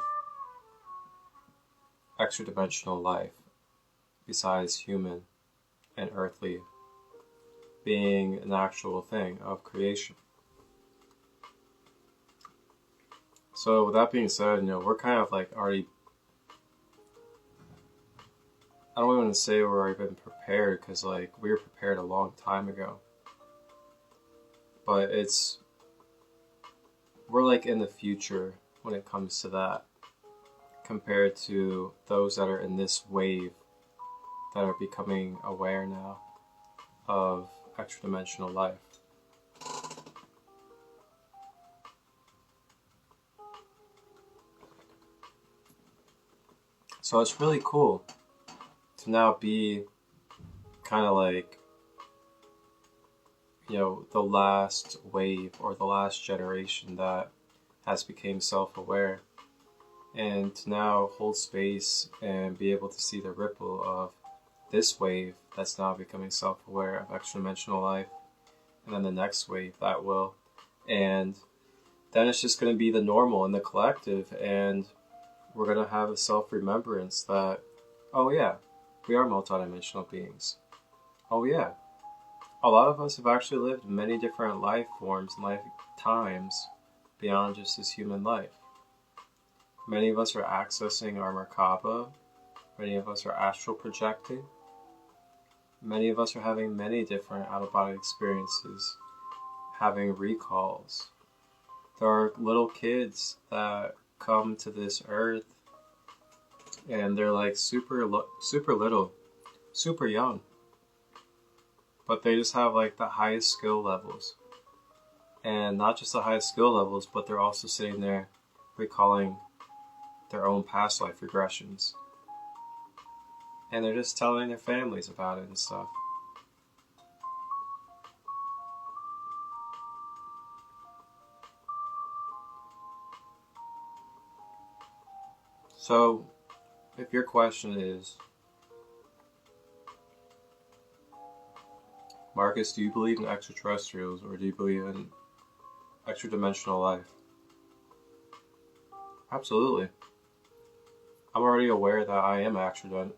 extra-dimensional life besides human and earthly being an actual thing of creation. So with that being said, we're kind of like already, I don't want to say we're already been prepared, because like we were prepared a long time ago. But we're like in the future when it comes to that, compared to those that are in this wave that are becoming aware now of extra-dimensional life. So it's really cool to now be kind of like, the last wave or the last generation that has become self-aware, and to now hold space and be able to see the ripple of this wave that's now becoming self-aware of extra-dimensional life, and then the next wave that will, and then it's just going to be the normal in the collective, and we're going to have a self-remembrance that, oh yeah, we are multidimensional beings. Oh yeah, a lot of us have actually lived many different life forms and lifetimes beyond just this human life. Many of us are accessing our Merkaba. Many of us are astral projecting. Many of us are having many different out-of-body experiences, having recalls. There are little kids that come to this earth and they're like super little, super young, but they just have like the highest skill levels. And not just the highest skill levels, but they're also sitting there recalling their own past life regressions. And they're just telling their families about it and stuff. So, if your question is, Marcus, do you believe in extraterrestrials or do you believe in extra-dimensional life? Absolutely. I'm already aware that I am I'm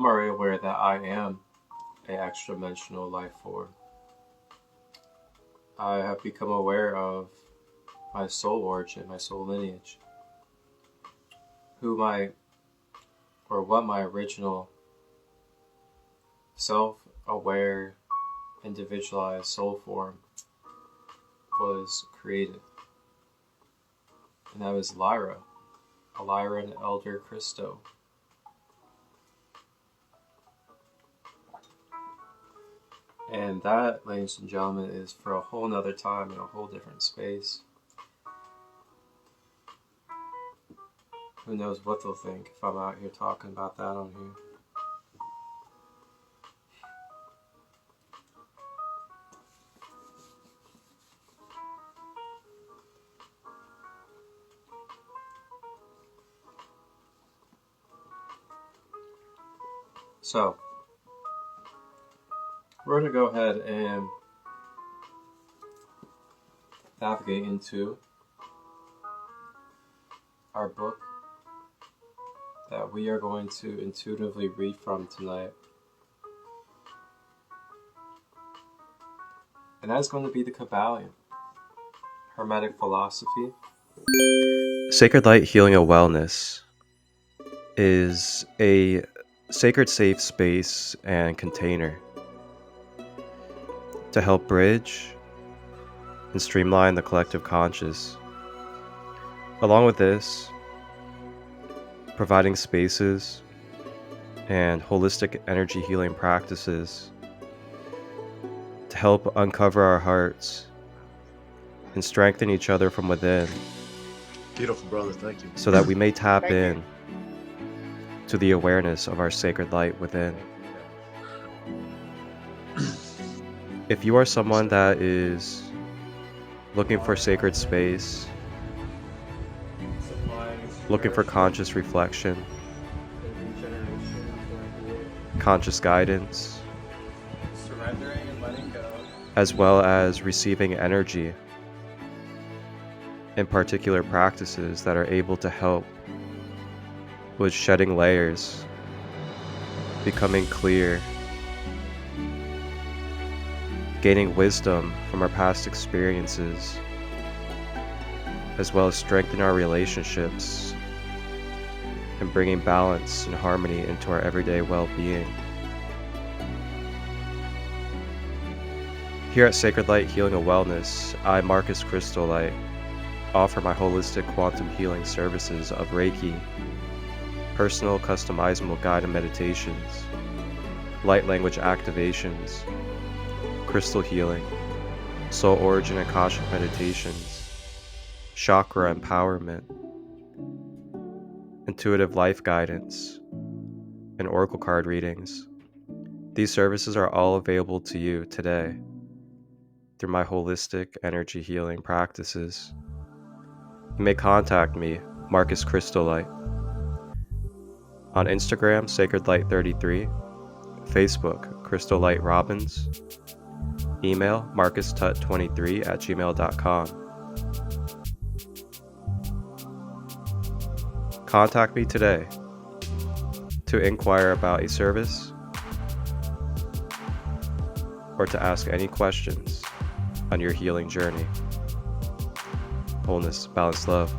already aware that I am an extra-dimensional life form. I have become aware of my soul origin, my soul lineage, what my original self-aware, individualized soul form was created. And that was Lyra and Elder Christo. And that, ladies and gentlemen, is for a whole nother time in a whole different space. Who knows what they'll think if I'm out here talking about that on here. So, we're going to go ahead and navigate into our book that we are going to intuitively read from tonight. And that's going to be the Kybalion, Hermetic philosophy. SaCrEd LiGhT Healing and Wellness is a sacred safe space and container to help bridge and streamline the collective conscious. Along with this, providing spaces and holistic energy healing practices to help uncover our hearts and strengthen each other from within. Beautiful, brother. Thank you. So that we may tap in to the awareness of our sacred light within. If you are someone that is looking for sacred space, looking for conscious reflection, conscious guidance, surrendering and letting go, as well as receiving energy in particular practices that are able to help with shedding layers, becoming clear, gaining wisdom from our past experiences, as well as strengthen our relationships and bringing balance and harmony into our everyday well-being. Here at SaCrEd LiGhT Healing and Wellness, I, Marcus Crystal Light, offer my holistic quantum healing services of Reiki, personal customizable guided meditations, light language activations, crystal healing, soul origin and Akashic meditations, chakra empowerment, intuitive life guidance, and oracle card readings. These services are all available to you today through my holistic energy healing practices. You may contact me, Marcus Crystal Light, on Instagram, SaCrEd LiGhT 33, Facebook, Crystal Light Robbins, email marcustut23@gmail.com. Contact me today to inquire about a service or to ask any questions on your healing journey. Wholeness, balance, love.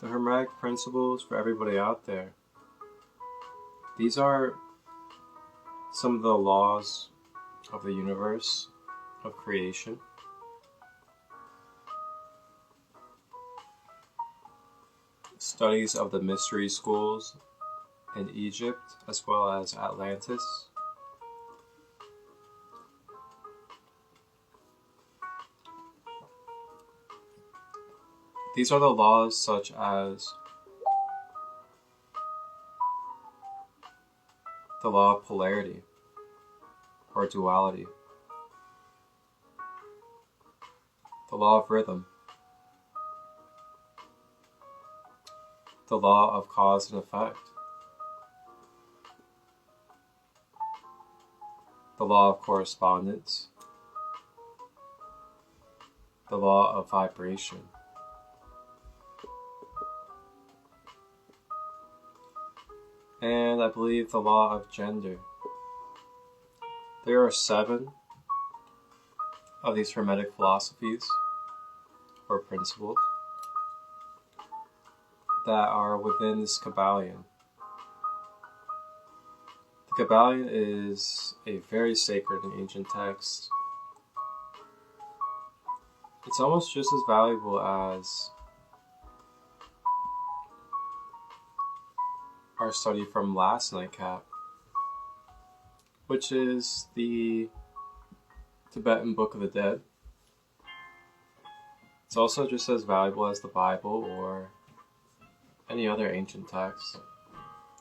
The Hermetic principles for everybody out there. These are some of the laws of the universe, of creation. Studies of the mystery schools in Egypt as well as Atlantis. These are the laws such as the law of polarity or duality, the law of rhythm, the law of cause and effect, the law of correspondence, the law of vibration, and I believe the law of gender. There are 7 of these Hermetic philosophies or principles that are within this Kybalion. The Kybalion is a very sacred and ancient text. It's almost just as valuable as our study from last night, cAp, which is the Tibetan Book of the Dead. It's also just as valuable as the Bible or any other ancient text,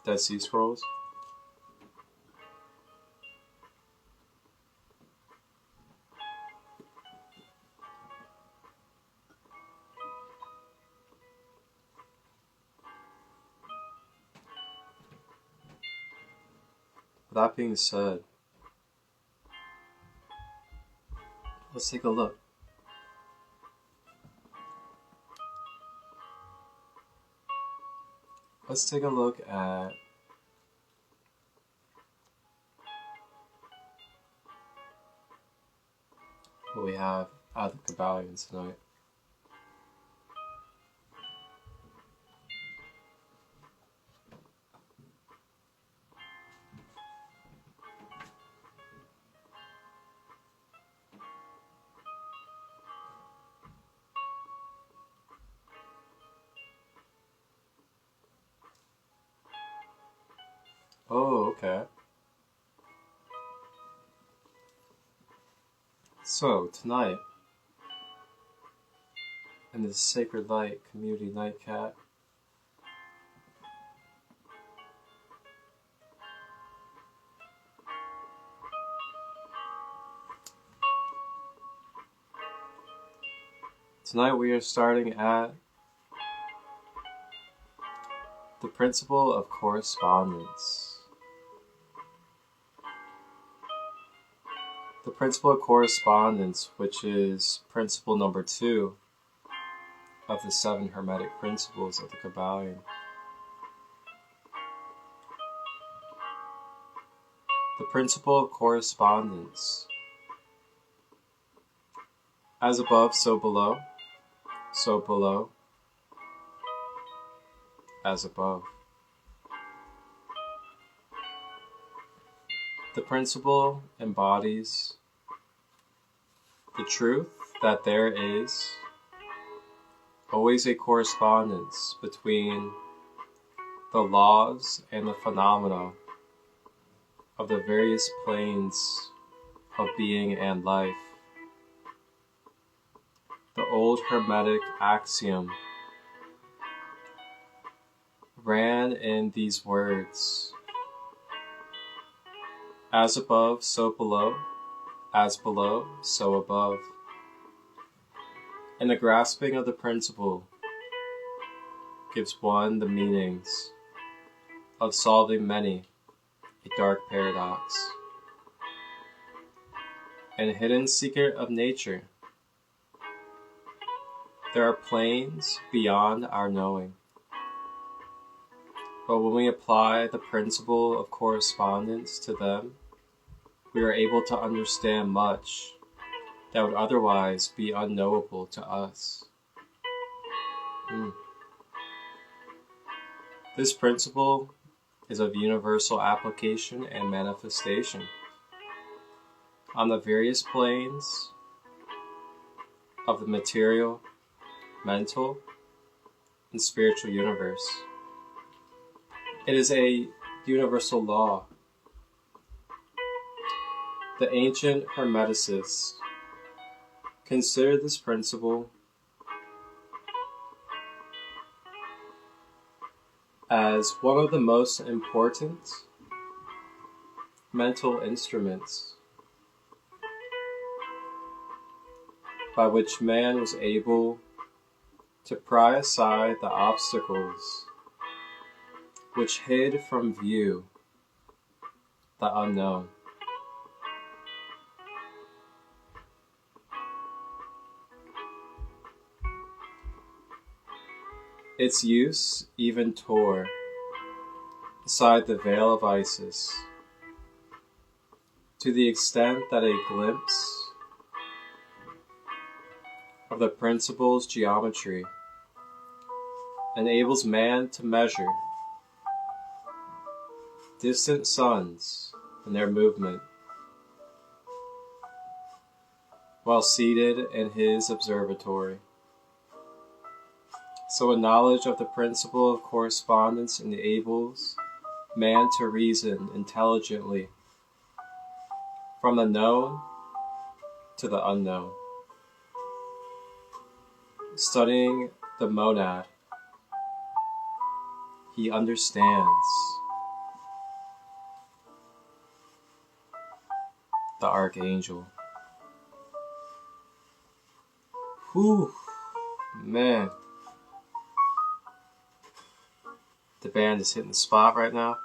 Dead Sea Scrolls. With that being said, let's take a look. Let's take a look at what we have out of the Kybalion tonight. Oh, okay. So, tonight, in this Sacred Light Community Nightcap, tonight we are starting at the Principle of Correspondence. The Principle of Correspondence, which is principle number 2 of the 7 Hermetic principles of the Kybalion. The Principle of Correspondence. As above, so below, as above. The principle embodies the truth that there is always a correspondence between the laws and the phenomena of the various planes of being and life. The old Hermetic axiom ran in these words: as above, so below, as below, so above. And the grasping of the principle gives one the meanings of solving many a dark paradox and a hidden secret of nature. There are planes beyond our knowing. But when we apply the principle of correspondence to them, we are able to understand much that would otherwise be unknowable to us. This principle is of universal application and manifestation on the various planes of the material, mental, and spiritual universe. It is a universal law. The ancient Hermeticists considered this principle as one of the most important mental instruments by which man was able to pry aside the obstacles which hid from view the unknown. Its use even tore aside the veil of Isis to the extent that a glimpse of the principle's geometry enables man to measure distant suns and their movement while seated in his observatory. So a knowledge of the principle of correspondence enables man to reason intelligently from the known to the unknown. Studying the monad, he understands the archangel. Whew, man. The band is hitting the spot right now.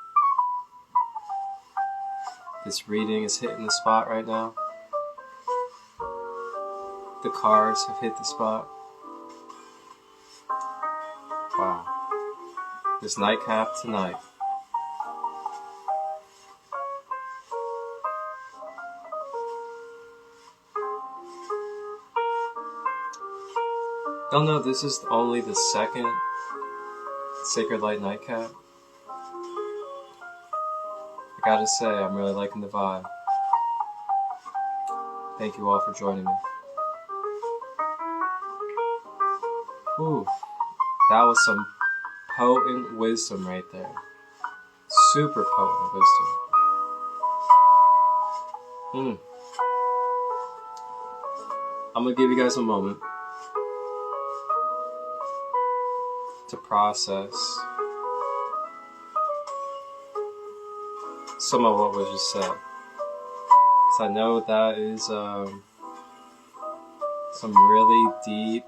This reading is hitting the spot right now. The cards have hit the spot. Wow. This nightcap tonight. Y'all know this is only the second Sacred Light Nightcap. I gotta say, I'm really liking the vibe. Thank you all for joining me. Whew, that was some potent wisdom right there. super potent wisdom. I'm going to give you guys a moment to process some of what was just said. Because I know that is some really deep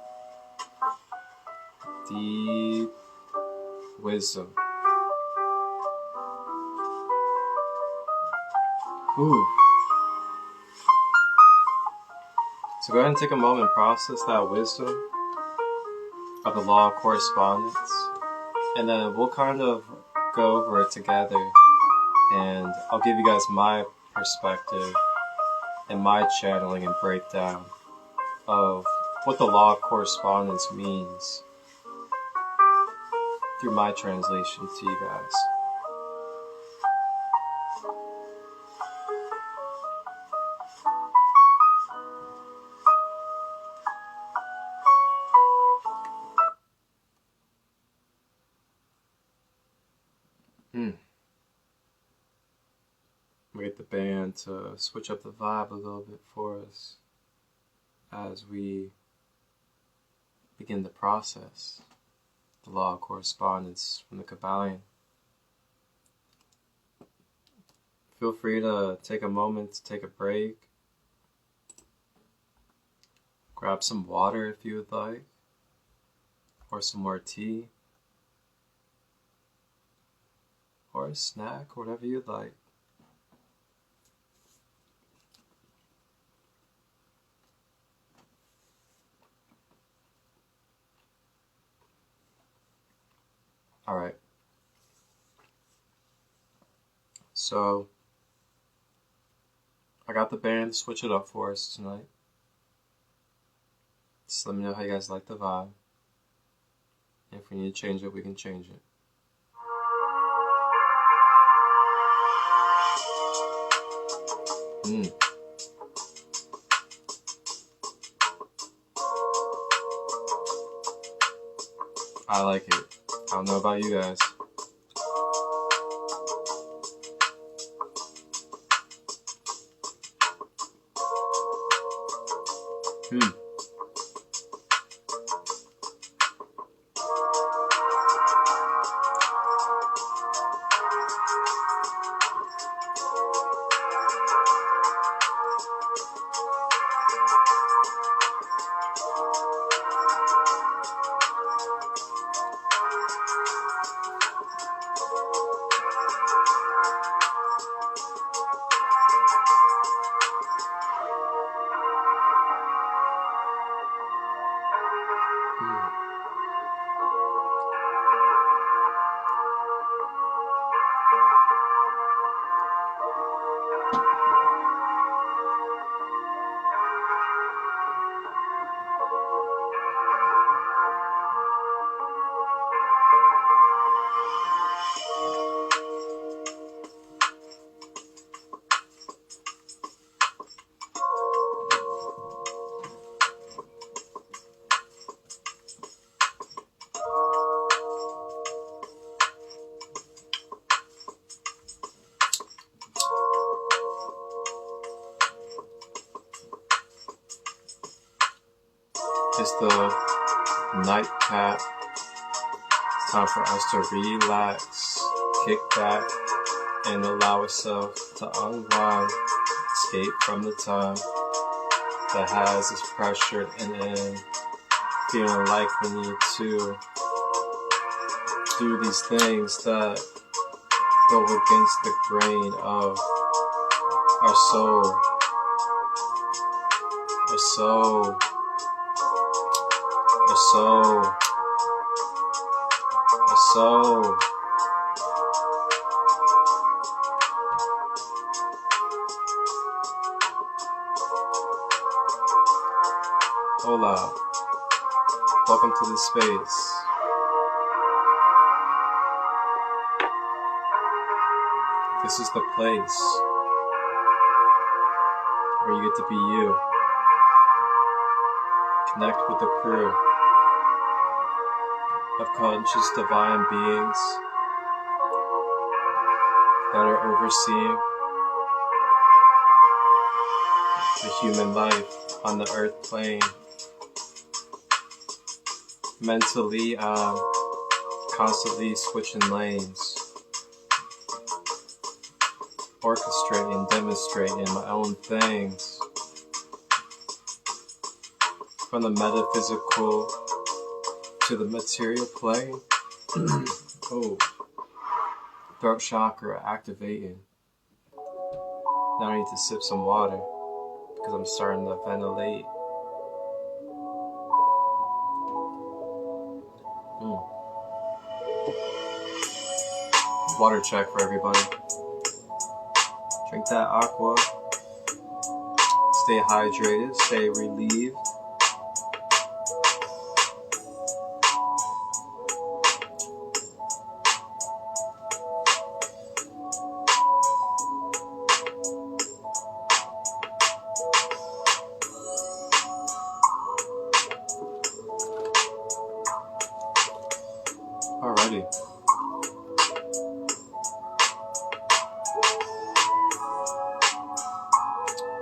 wisdom. Ooh. So go ahead and take a moment and process that wisdom of the law of correspondence, and then we'll kind of go over it together, and I'll give you guys my perspective and my channeling and breakdown of what the law of correspondence means through my translation to you guys. We get the band to switch up the vibe a little bit for us as we begin the process, the law of correspondence from the Kybalion. Feel free to take a moment to take a break. Grab some water if you would like, or some more tea, or a snack, whatever you'd like. Alright, so I got the band to switch it up for us tonight. Just let me know how you guys like the vibe. If we need to change it, we can change it. I like it. I don't know about you guys. It's the night cAp. It's time for us to relax, kick back, and allow ourselves to unwind, escape from the time that has us pressured and in, feeling like we need to do these things that go against the grain of our soul. Our soul. Hola. Welcome to this space. This is the place where you get to be you. Connect with the crew of conscious divine beings that are overseeing the human life on the earth plane. Mentally, constantly switching lanes, orchestrating, demonstrating my own things, from the metaphysical to the material plane. Oh, throat chakra activating. Now I need to sip some water because I'm starting to ventilate. Water check for everybody. Drink that aqua. Stay hydrated, stay relieved. Alrighty.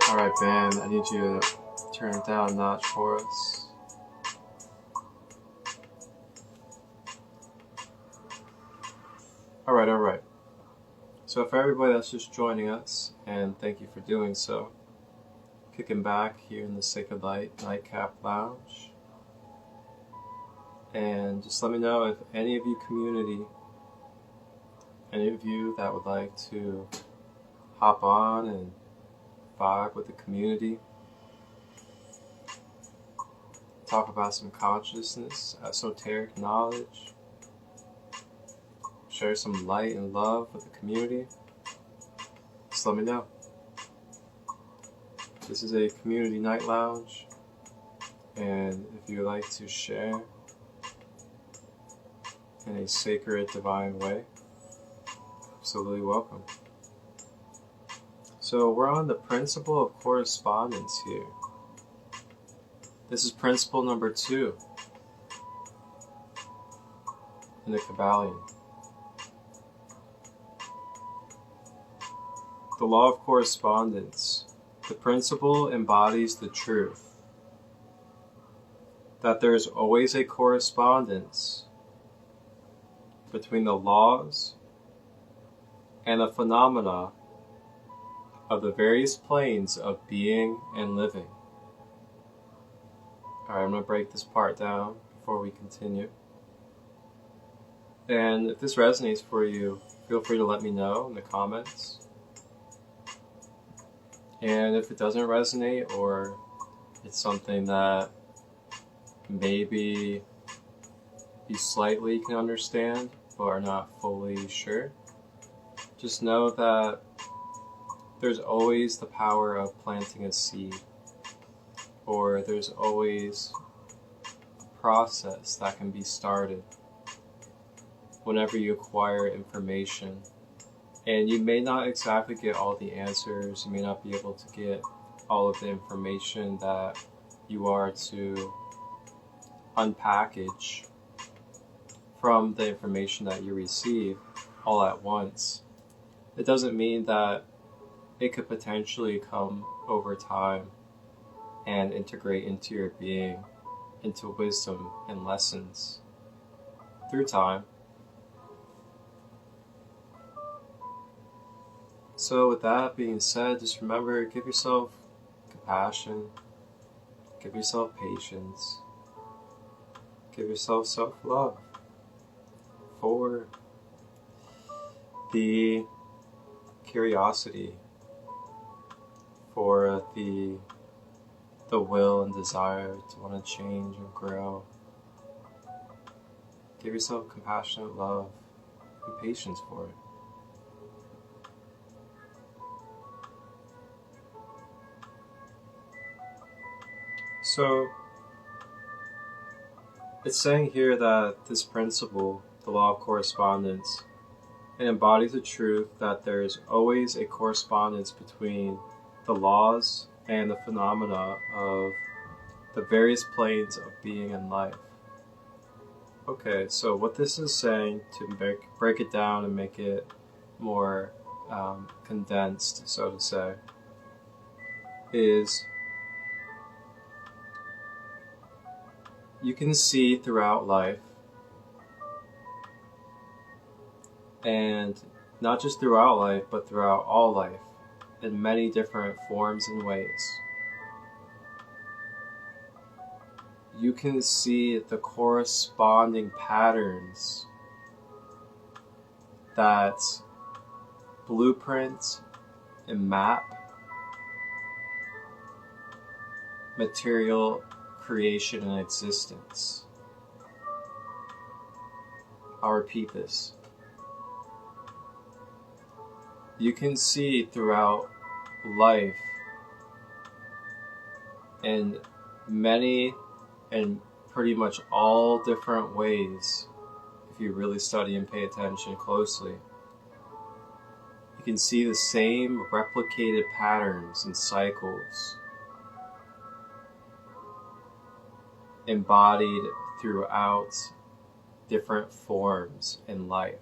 Alright, band, I need you to turn it down a notch for us. Alright. So for everybody that's just joining us, and thank you for doing so, kicking back here in the SaCrEd LiGhT Nightcap Lounge. And just let me know if any of you community, any of you that would like to hop on and vibe with the community, talk about some consciousness, esoteric knowledge, share some light and love with the community, just let me know. This is a community night lounge, and if you would like to share in a sacred, divine way, absolutely welcome. So we're on the Principle of Correspondence here. This is principle number 2 in the Kybalion. The law of correspondence. The principle embodies the truth that there is always a correspondence between the laws and the phenomena of the various planes of being and living. Alright, I'm going to break this part down before we continue. And if this resonates for you, feel free to let me know in the comments. And if it doesn't resonate, or it's something that maybe you slightly can understand but are not fully sure, just know that there's always the power of planting a seed, or there's always a process that can be started whenever you acquire information. And you may not exactly get all the answers, you may not be able to get all of the information that you are to unpackage from the information that you receive all at once. It doesn't mean that it could potentially come over time and integrate into your being, into wisdom and lessons through time. So with that being said, just remember, give yourself compassion, give yourself patience, give yourself self-love for the curiosity, for the will and desire to want to change and grow. Give yourself compassionate love and patience for it. So, it's saying here that this principle, the law of correspondence, it embodies the truth that there is always a correspondence between the laws and the phenomena of the various planes of being and life. Okay, so what this is saying, to break it down and make it more condensed, so to say, is you can see throughout life, and not just throughout life, but throughout all life, in many different forms and ways. You can see the corresponding patterns that blueprint and map material creation and existence. I'll repeat this. You can see throughout life in many and pretty much all different ways, if you really study and pay attention closely, you can see the same replicated patterns and cycles embodied throughout different forms in life.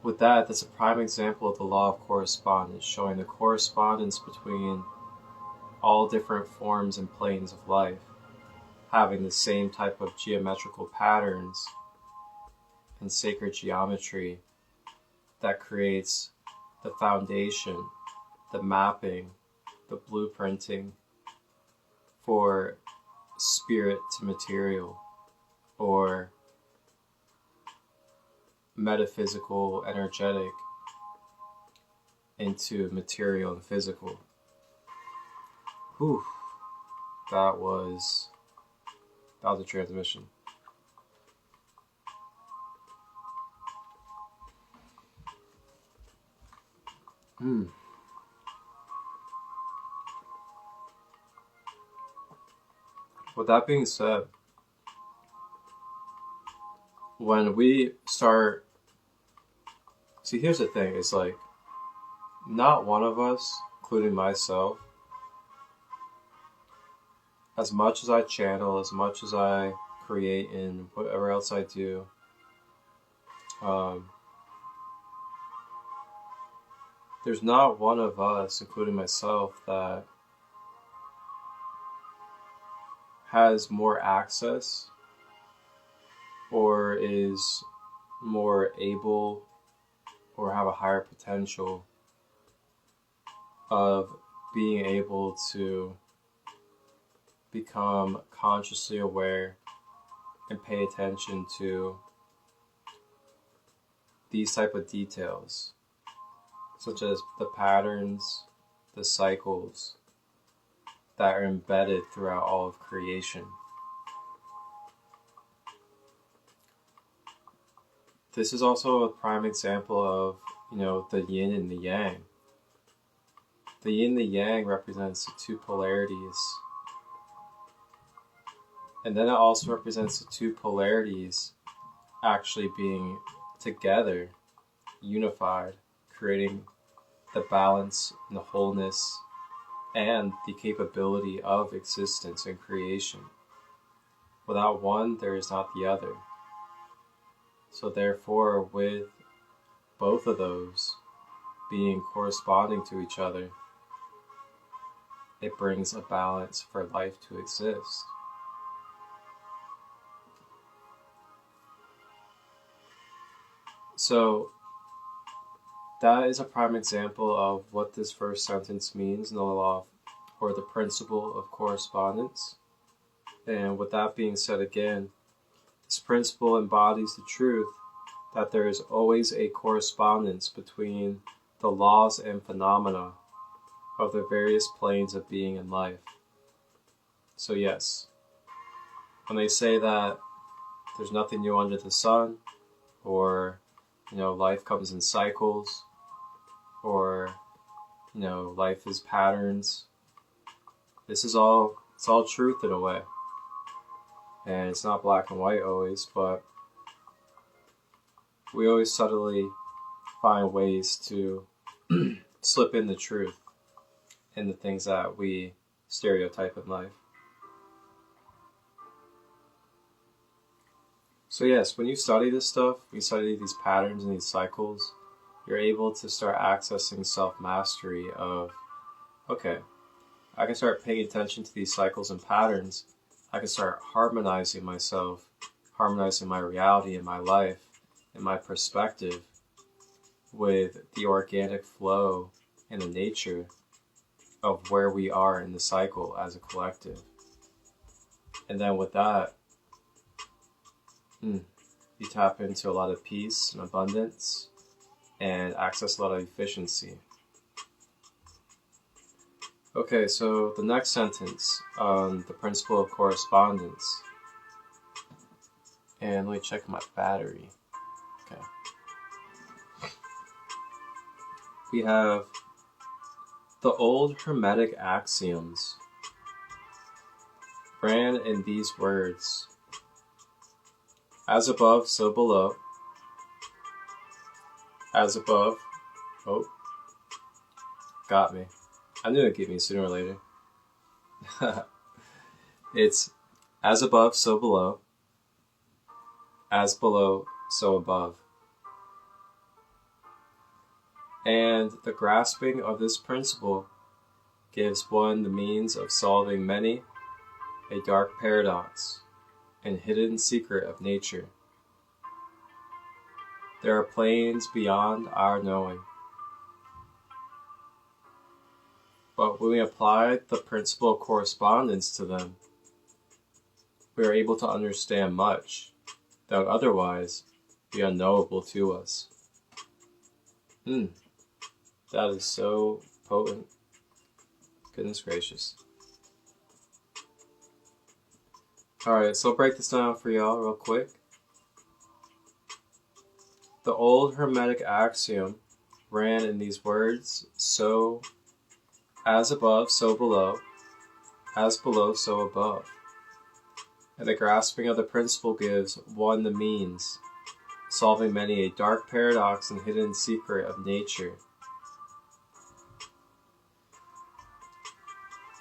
With that, that's a prime example of the law of correspondence, showing the correspondence between all different forms and planes of life, having the same type of geometrical patterns and sacred geometry that creates the foundation, the mapping, the blueprinting for spirit to material, or metaphysical, energetic into material and physical. Whew, that was a transmission. With that being said, when we start, see, here's the thing, it's like, not one of us, including myself, as much as I channel, as much as I create in whatever else I do, there's not one of us, including myself, that has more access or is more able or have a higher potential of being able to become consciously aware and pay attention to these type of details, such as the patterns, the cycles that are embedded throughout all of creation. This is also a prime example of, the yin and the yang. The yin and the yang represents the two polarities. And then it also represents the two polarities actually being together, unified, creating the balance and the wholeness and the capability of existence and creation. Without one, there is not the other. So therefore, with both of those being corresponding to each other, it brings a balance for life to exist. So that is a prime example of what this first sentence means in the law of, or the principle of correspondence. And with that being said again, this principle embodies the truth that there is always a correspondence between the laws and phenomena of the various planes of being in life. So yes, when they say that there's nothing new under the sun, or life comes in cycles, or life is patterns, it's all truth in a way. And it's not black and white always, but we always subtly find ways to slip in the truth in the things that we stereotype in life. So yes, when you study this stuff, you study these patterns and these cycles, you're able to start accessing self-mastery of, okay, I can start paying attention to these cycles and patterns. I can start harmonizing myself, harmonizing my reality and my life and my perspective with the organic flow and the nature of where we are in the cycle as a collective. And then with that, you tap into a lot of peace and abundance and access a lot of efficiency. Okay, so the next sentence on the principle of correspondence. And let me check my battery. Okay. We have the old Hermetic axioms ran in these words: as above, so below. As above, oh, got me. I knew it'd get me sooner or later. It's as above, so below. As below, so above. And the grasping of this principle gives one the means of solving many a dark paradox and hidden secret of nature. There are planes beyond our knowing. But when we apply the principle of correspondence to them, we are able to understand much that would otherwise be unknowable to us. That is so potent. Goodness gracious. Alright, so I'll break this down for y'all real quick. The old Hermetic axiom ran in these words: so as above, so below. As below, so above. And the grasping of the principle gives one the means, solving many a dark paradox and hidden secret of nature.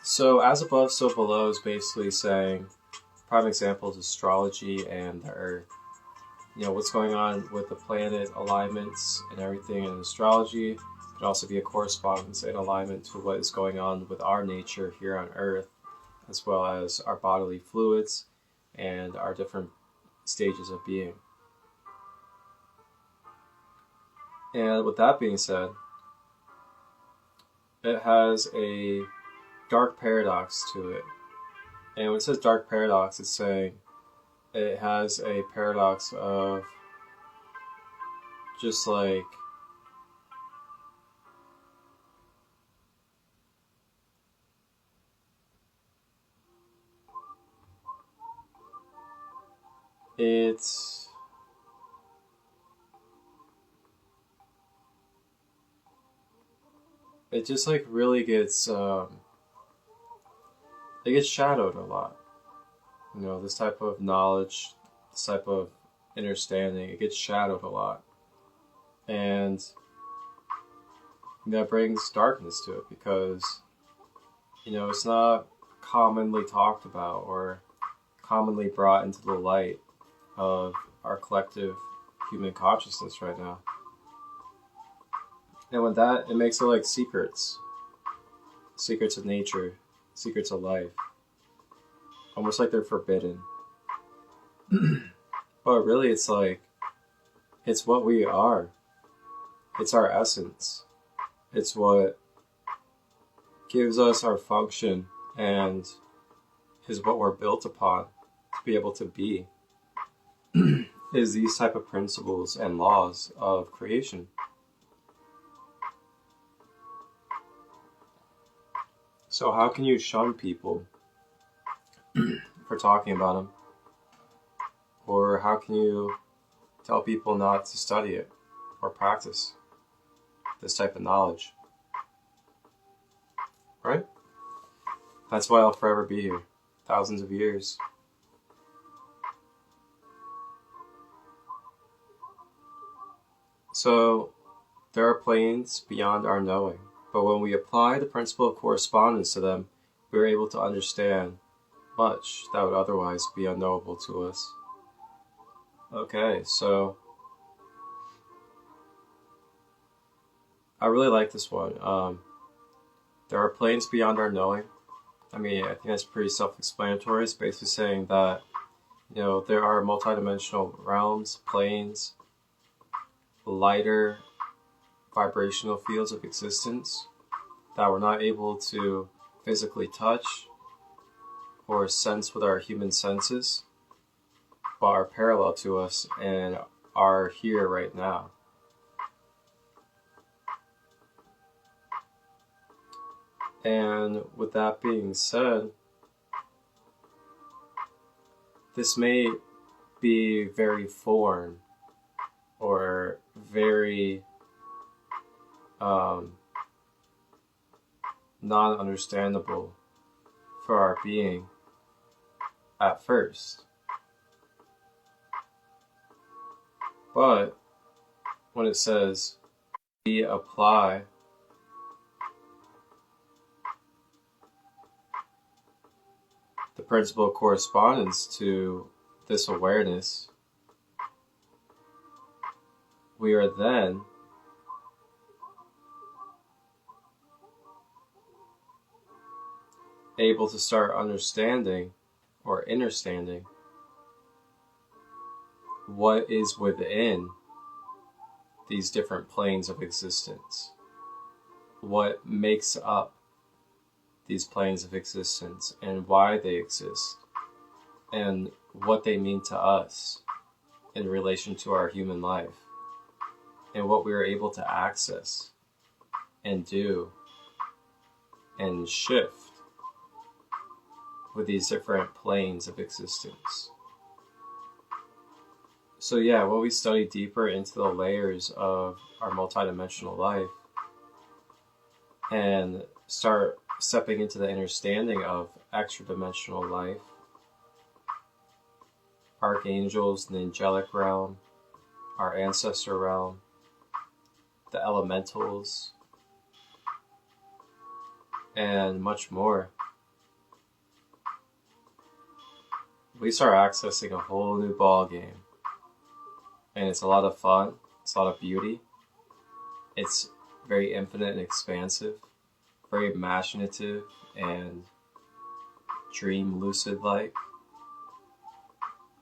So as above, so below is basically saying, prime example is astrology and the earth. You know, what's going on with the planet alignments and everything in astrology can also be a correspondence and alignment to what is going on with our nature here on earth, as well as our bodily fluids and our different stages of being. And with that being said, it has a dark paradox to it. And when it says dark paradox, it's saying it has a paradox of just like it just like really gets it gets shadowed a lot. You know, this type of knowledge, this type of understanding, it gets shadowed a lot. And that brings darkness to it because, you know, it's not commonly talked about or commonly brought into the light of our collective human consciousness right now. And with that, it makes it like secrets. Secrets of nature, secrets of life. Almost like they're forbidden. But really it's like, it's what we are. It's our essence. It's what gives us our function and is what we're built upon to be able to be. Is these type of principles and laws of creation. So how can you shun people for talking about them? Or how can you tell people not to study it or practice this type of knowledge? Right? That's why I'll forever be here. Thousands of years. So, there are planes beyond our knowing, but when we apply the principle of correspondence to them, we are able to understand much that would otherwise be unknowable to us. Okay, so I really like this one. There are planes beyond our knowing. I mean, I think that's pretty self-explanatory. It's basically saying that, there are multidimensional realms, planes, lighter vibrational fields of existence that we're not able to physically touch or sense with our human senses, but are parallel to us and are here right now. And with that being said, this may be very foreign or very non-understandable for our being at first. But when it says we apply the principle of correspondence to this awareness, we are then able to start understanding or understanding what is within these different planes of existence, what makes up these planes of existence and why they exist, and what they mean to us in relation to our human life, and what we are able to access and do and shift with these different planes of existence. So yeah, when we study deeper into the layers of our multidimensional life and start stepping into the understanding of extra-dimensional life, archangels, the angelic realm, our ancestor realm, the elementals, and much more, we start accessing a whole new ball game. And it's a lot of fun, it's a lot of beauty, it's very infinite and expansive, very imaginative and dream lucid-like,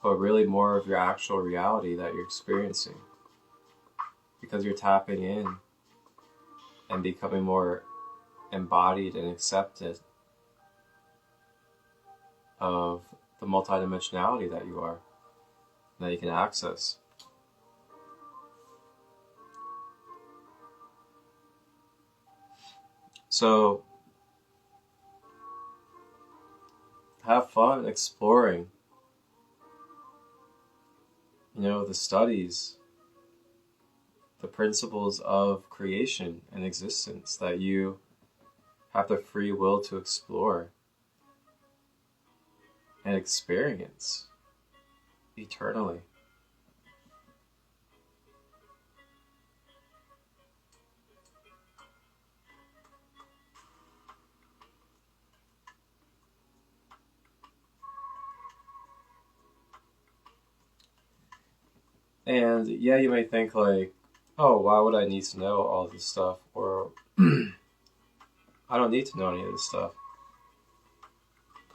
but really more of your actual reality that you're experiencing, because you're tapping in and becoming more embodied and accepted of the multidimensionality that you are, that you can access. So, have fun exploring, the studies, the principles of creation and existence that you have the free will to explore and experience eternally. And yeah, you may think like, oh, why would I need to know all this stuff? Or I don't need to know any of this stuff.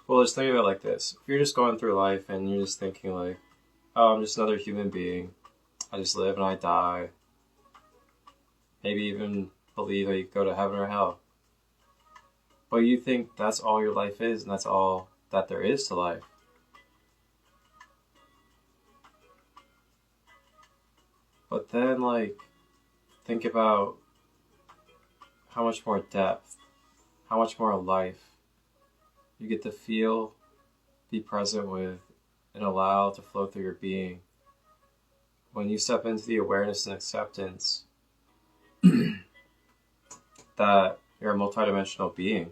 Well, just think of it like this. If you're just going through life and you're just thinking like, oh, I'm just another human being. I just live and I die. Maybe even believe that you go to heaven or hell. But you think that's all your life is and that's all that there is to life. But then, think about how much more depth, how much more life you get to feel, be present with, and allow to flow through your being. When you step into the awareness and acceptance that you're a multidimensional being,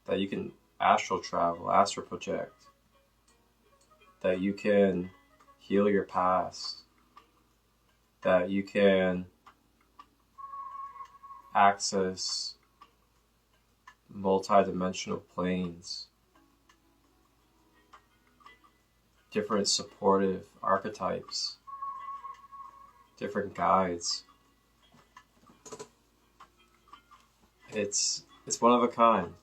that you can astral travel, astral project, that you can heal your past, that you can access multidimensional planes, different supportive archetypes, different guides. It's one of a kind.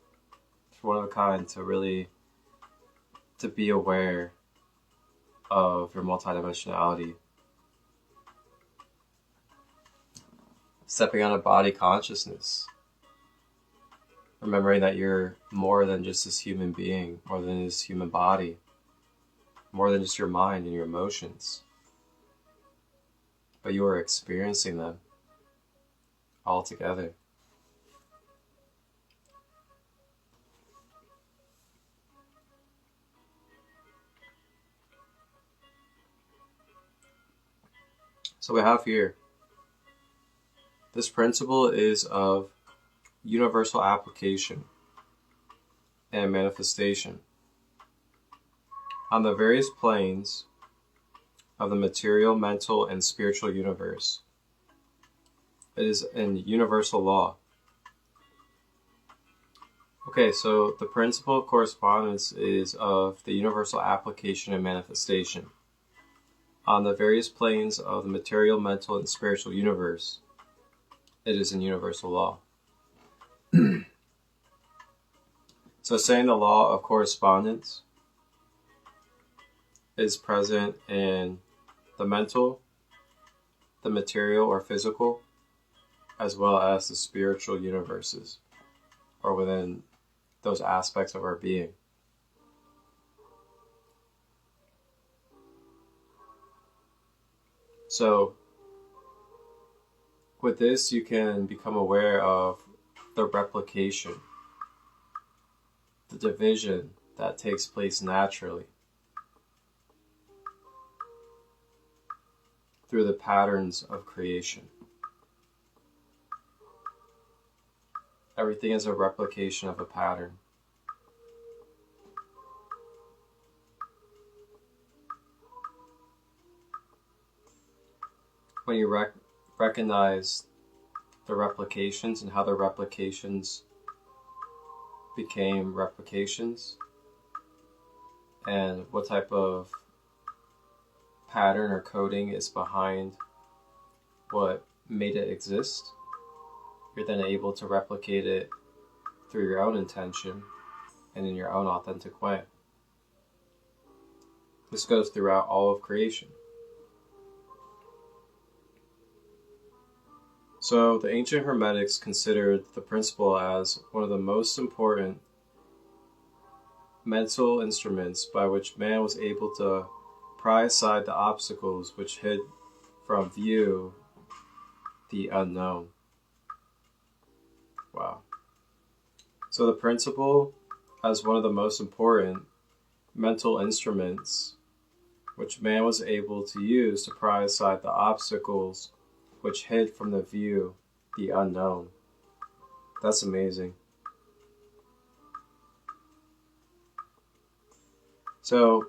It's one of a kind to really to be aware of your multidimensionality. Stepping out of body consciousness. Remembering that you're more than just this human being, more than this human body, more than just your mind and your emotions. But you are experiencing them all together. So we have here, this principle is of universal application and manifestation on the various planes of the material, mental, and spiritual universe. It is an universal law. Okay, so the principle of correspondence is of the universal application and manifestation on the various planes of the material, mental, and spiritual universe. It is a universal law. So saying the law of correspondence is present in the mental, the material or physical, as well as the spiritual universes, or within those aspects of our being. So with this, you can become aware of the replication, the division that takes place naturally through the patterns of creation. Everything is a replication of a pattern. When you recognize the replications and how the replications became replications, and what type of pattern or coding is behind what made it exist, you're then able to replicate it through your own intention and in your own authentic way. This goes throughout all of creation. So the ancient Hermetics considered the principle as one of the most important mental instruments by which man was able to pry aside the obstacles which hid from view the unknown. Wow. So the principle as one of the most important mental instruments which man was able to use to pry aside the obstacles which hid from the view the unknown. That's amazing. So,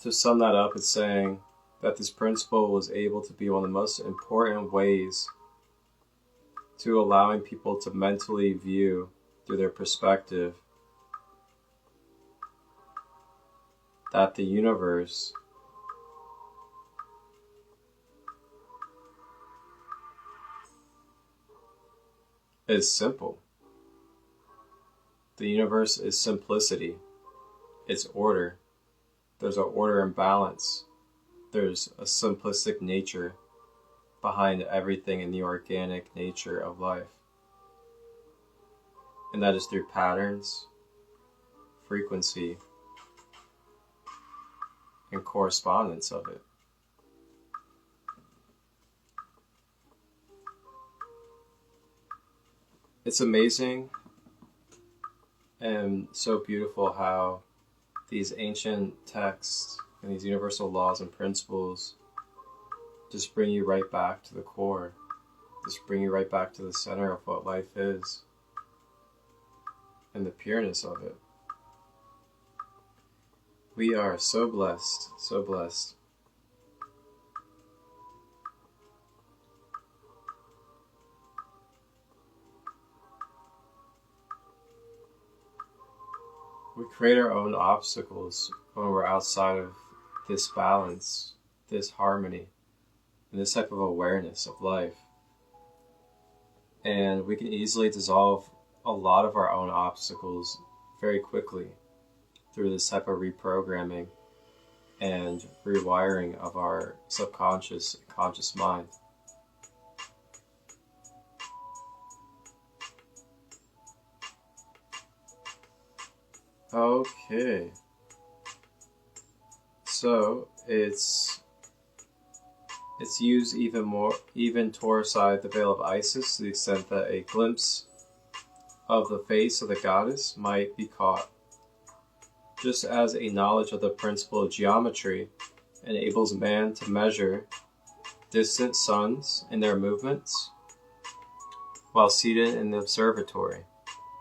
to sum that up, it's saying that this principle was able to be one of the most important ways to allowing people to mentally view through their perspective that the universe is simple. The universe is simplicity. It's order. There's an order and balance. There's a simplistic nature behind everything in the organic nature of life. And that is through patterns, frequency, and correspondence of it. It's amazing and so beautiful how these ancient texts and these universal laws and principles just bring you right back to the core, just bring you right back to the center of what life is and the pureness of it. We are so blessed, so blessed. We create our own obstacles when we're outside of this balance, this harmony, and this type of awareness of life. And we can easily dissolve a lot of our own obstacles very quickly through this type of reprogramming and rewiring of our subconscious and conscious mind. Okay, so it's used even toward the veil of Isis, to the extent that a glimpse of the face of the goddess might be caught. Just as a knowledge of the principle of geometry enables man to measure distant suns and their movements while seated in the observatory,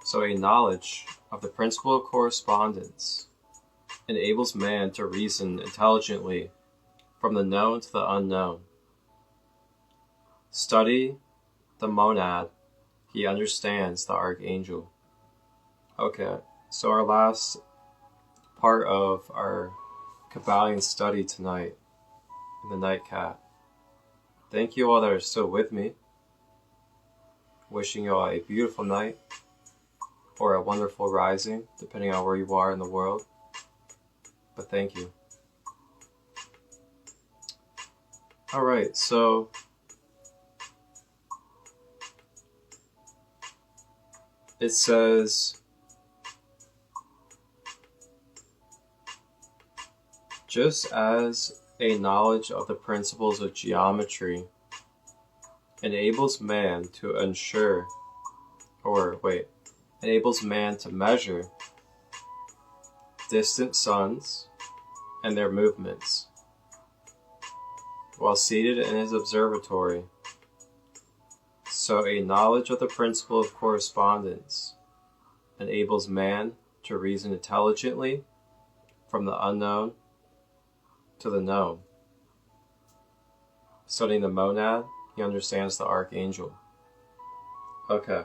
so a knowledge of the principle of correspondence enables man to reason intelligently from the known to the unknown. Study the monad, he understands the archangel. Okay, so our last part of our Kybalion study tonight in the nightcap. Thank you all that are still with me. Wishing you all a beautiful night or a wonderful rising, depending on where you are in the world. But thank you. Alright, so it says, just as a knowledge of the principles of geometry enables man to measure distant suns and their movements while seated in his observatory, so a knowledge of the principle of correspondence enables man to reason intelligently from the unknown to the known. Studying the monad, he understands the archangel. Okay.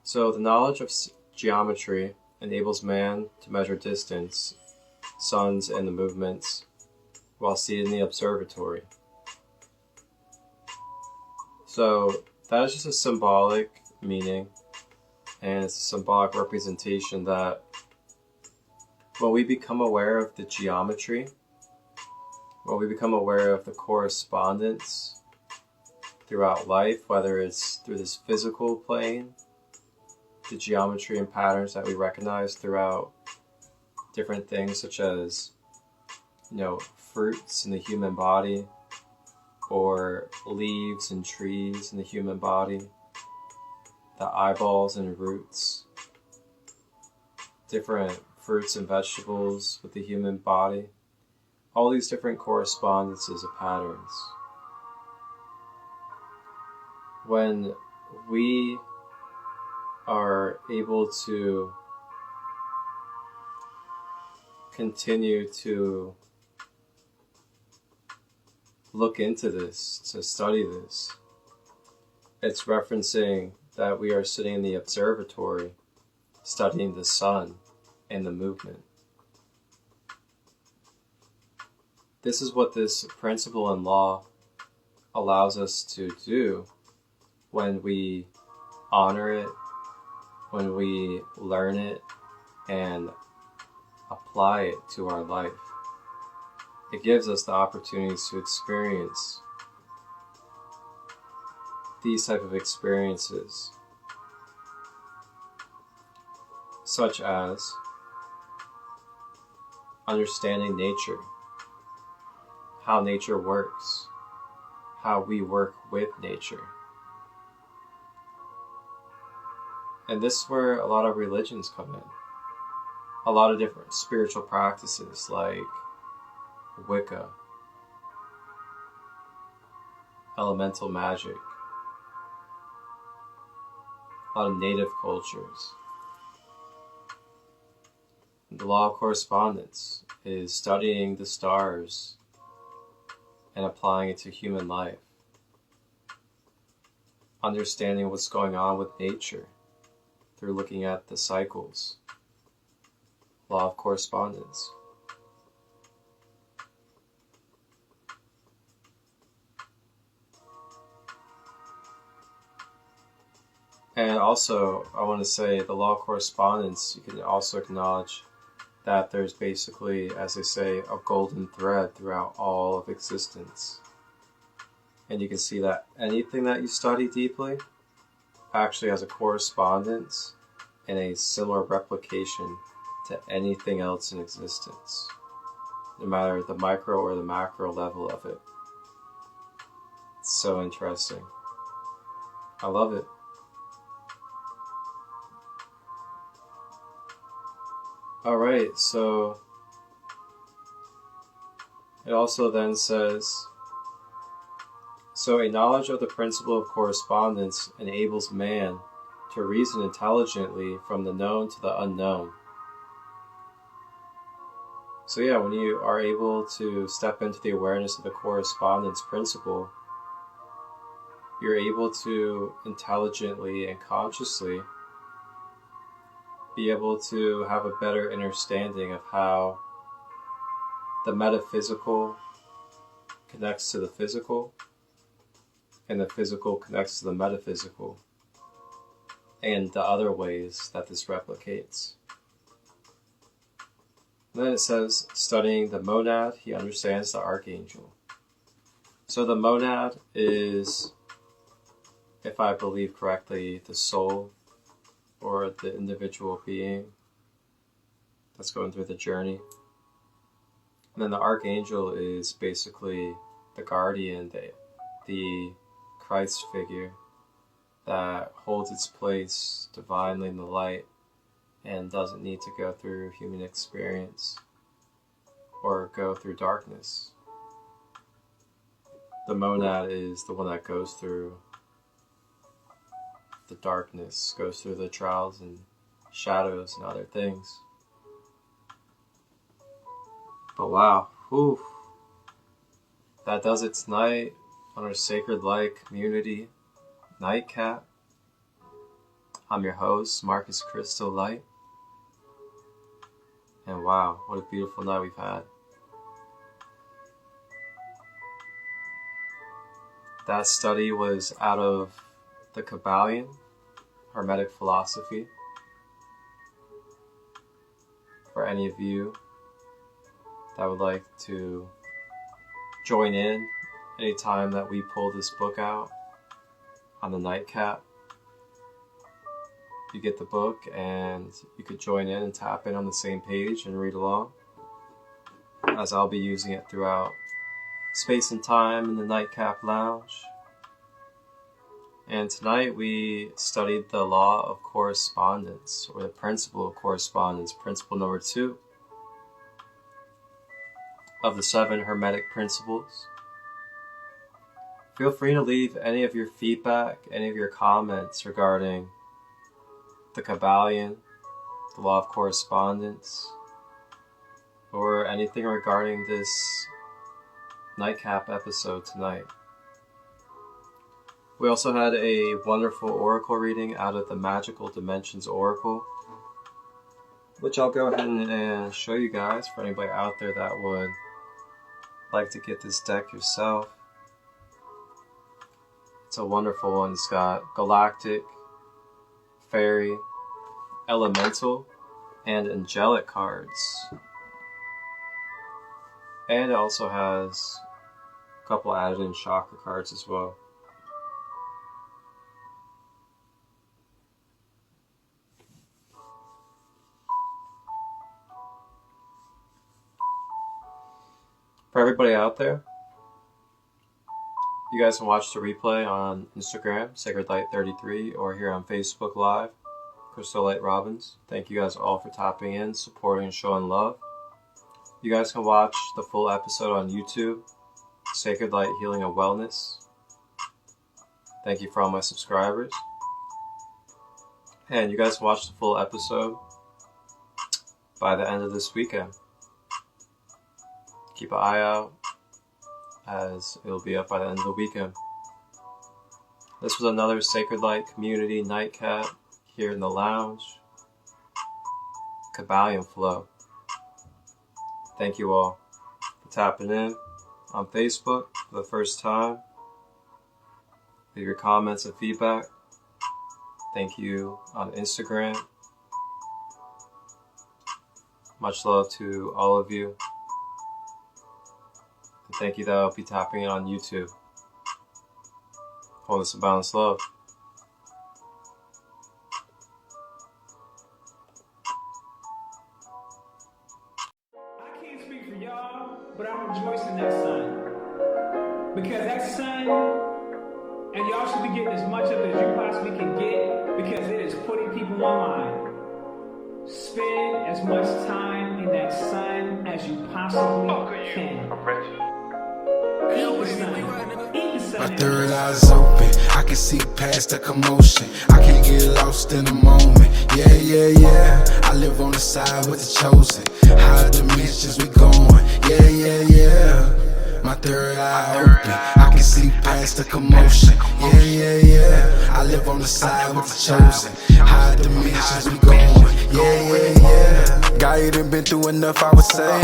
So the knowledge of geometry enables man to measure distance, suns, and the movements while seated in the observatory. So that is just a symbolic meaning, and it's a symbolic representation that when we become aware of the geometry, when we become aware of the correspondence throughout life, whether it's through this physical plane, the geometry and patterns that we recognize throughout different things such as, fruits in the human body, or leaves and trees in the human body, the eyeballs and roots, different fruits and vegetables with the human body, all these different correspondences of patterns. When we are able to continue to look into this, to study this, it's referencing that we are sitting in the observatory studying the sun and the movement. This is what this principle and law allows us to do when we honor it, when we learn it and apply it to our life. It gives us the opportunities to experience these type of experiences, such as understanding nature, how nature works, how we work with nature. And this is where a lot of religions come in. A lot of different spiritual practices like Wicca, elemental magic, a lot of native cultures. The law of correspondence is studying the stars and applying it to human life. Understanding what's going on with nature through looking at the cycles, law of correspondence. And also, I want to say the law of correspondence, you can also acknowledge that there's basically, as they say, a golden thread throughout all of existence. And you can see that anything that you study deeply actually has a correspondence and a similar replication to anything else in existence, no matter the micro or the macro level of it. It's so interesting. I love it. Alright, so it also then says, so a knowledge of the principle of correspondence enables man to reason intelligently from the known to the unknown. So yeah, when you are able to step into the awareness of the correspondence principle, you're able to intelligently and consciously be able to have a better understanding of how the metaphysical connects to the physical, and the physical connects to the metaphysical, and the other ways that this replicates. And then it says, studying the monad, he understands the archangel. So the monad is, if I believe correctly, the soul, or the individual being that's going through the journey. And then the archangel is basically the guardian, the Christ figure that holds its place divinely in the light and doesn't need to go through human experience or go through darkness. The monad is the one that goes through the darkness, goes through the trials and shadows and other things. But wow, whew, that does it tonight on our SaCrEd LiGhT community nightcap. I'm your host, Marcus Crystal Light. And wow, what a beautiful night we've had. That study was out of the Kybalion, Hermetic philosophy. For any of you that would like to join in anytime that we pull this book out on the nightcap, you get the book and you could join in and tap in on the same page and read along, as I'll be using it throughout space and time in the nightcap lounge. And tonight we studied the law of correspondence, or the principle of correspondence, principle number 2 of the 7 Hermetic principles. Feel free to leave any of your feedback, any of your comments regarding the Kybalion, the law of correspondence, or anything regarding this nightcap episode tonight. We also had a wonderful oracle reading out of the Magical Dimensions Oracle, which I'll go ahead and show you guys for anybody out there that would like to get this deck yourself. It's a wonderful one. It's got galactic, fairy, elemental, and angelic cards. And it also has a couple added in chakra cards as well. For everybody out there, you guys can watch the replay on Instagram, SaCrEd LiGhT 33, or here on Facebook Live, Crystal Light Robbins. Thank you guys all for tapping in, supporting, and showing love. You guys can watch the full episode on YouTube, SaCrEd LiGhT Healing and Wellness. Thank you for all my subscribers. And you guys can watch the full episode by the end of this weekend. Keep an eye out, as it'll be up by the end of the weekend. This was another SaCrEd LiGhT community nightcap here in the lounge. Kybalion flow. Thank you all for tapping in on Facebook for the first time. Leave your comments and feedback. Thank you on Instagram. Much love to all of you. And thank you that I'll be tapping in on YouTube. Wholeness and balanced love. I can't speak for y'all, but I'm rejoicing that sun. Because that sun, and y'all should be getting as much of it as you possibly can get, because it is putting people online. Spend as much time in that sun as you possibly can. Eat the sun. Eat the sun. My third eye's open, I can see past the commotion. I can't get lost in the moment. Yeah, yeah, yeah. I live on the side with the chosen. Higher dimensions we going. Yeah, yeah, yeah. My third eye open, I can see past the commotion. Yeah, yeah, yeah. I live on the side with the chosen. Higher dimensions we going. Yeah, yeah, yeah. Guy done been through enough, I would say.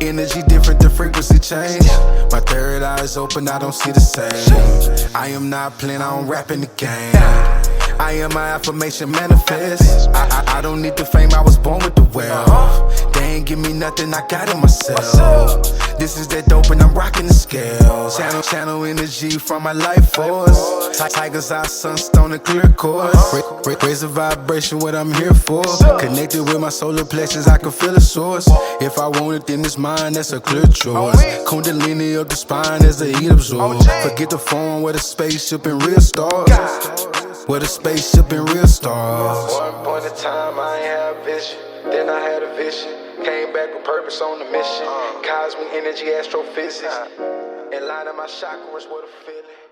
Energy different, the frequency change. My third eye is open, I don't see the same. I am not playing, I don't rap in the game. I am my affirmation manifest. I don't need the fame, I was born with the wealth. They ain't give me nothing, I got it myself. This is that dope and I'm rocking the scales. Channel energy from my life force. Tiger's eye, sunstone and clear course. Raise the vibration, what I'm here for. Connected with my solar plexus, I can feel the source. If I want it, then it's mine, that's a clear choice. Kundalini up the spine as the heat absorbs. Forget the phone with a spaceship and real stars. With a spaceship and real stars. One point in time, I ain't had vision. Then I had a vision. Came back with purpose on the mission. Cosmic energy, astrophysics. In line of my chakras, what a feeling.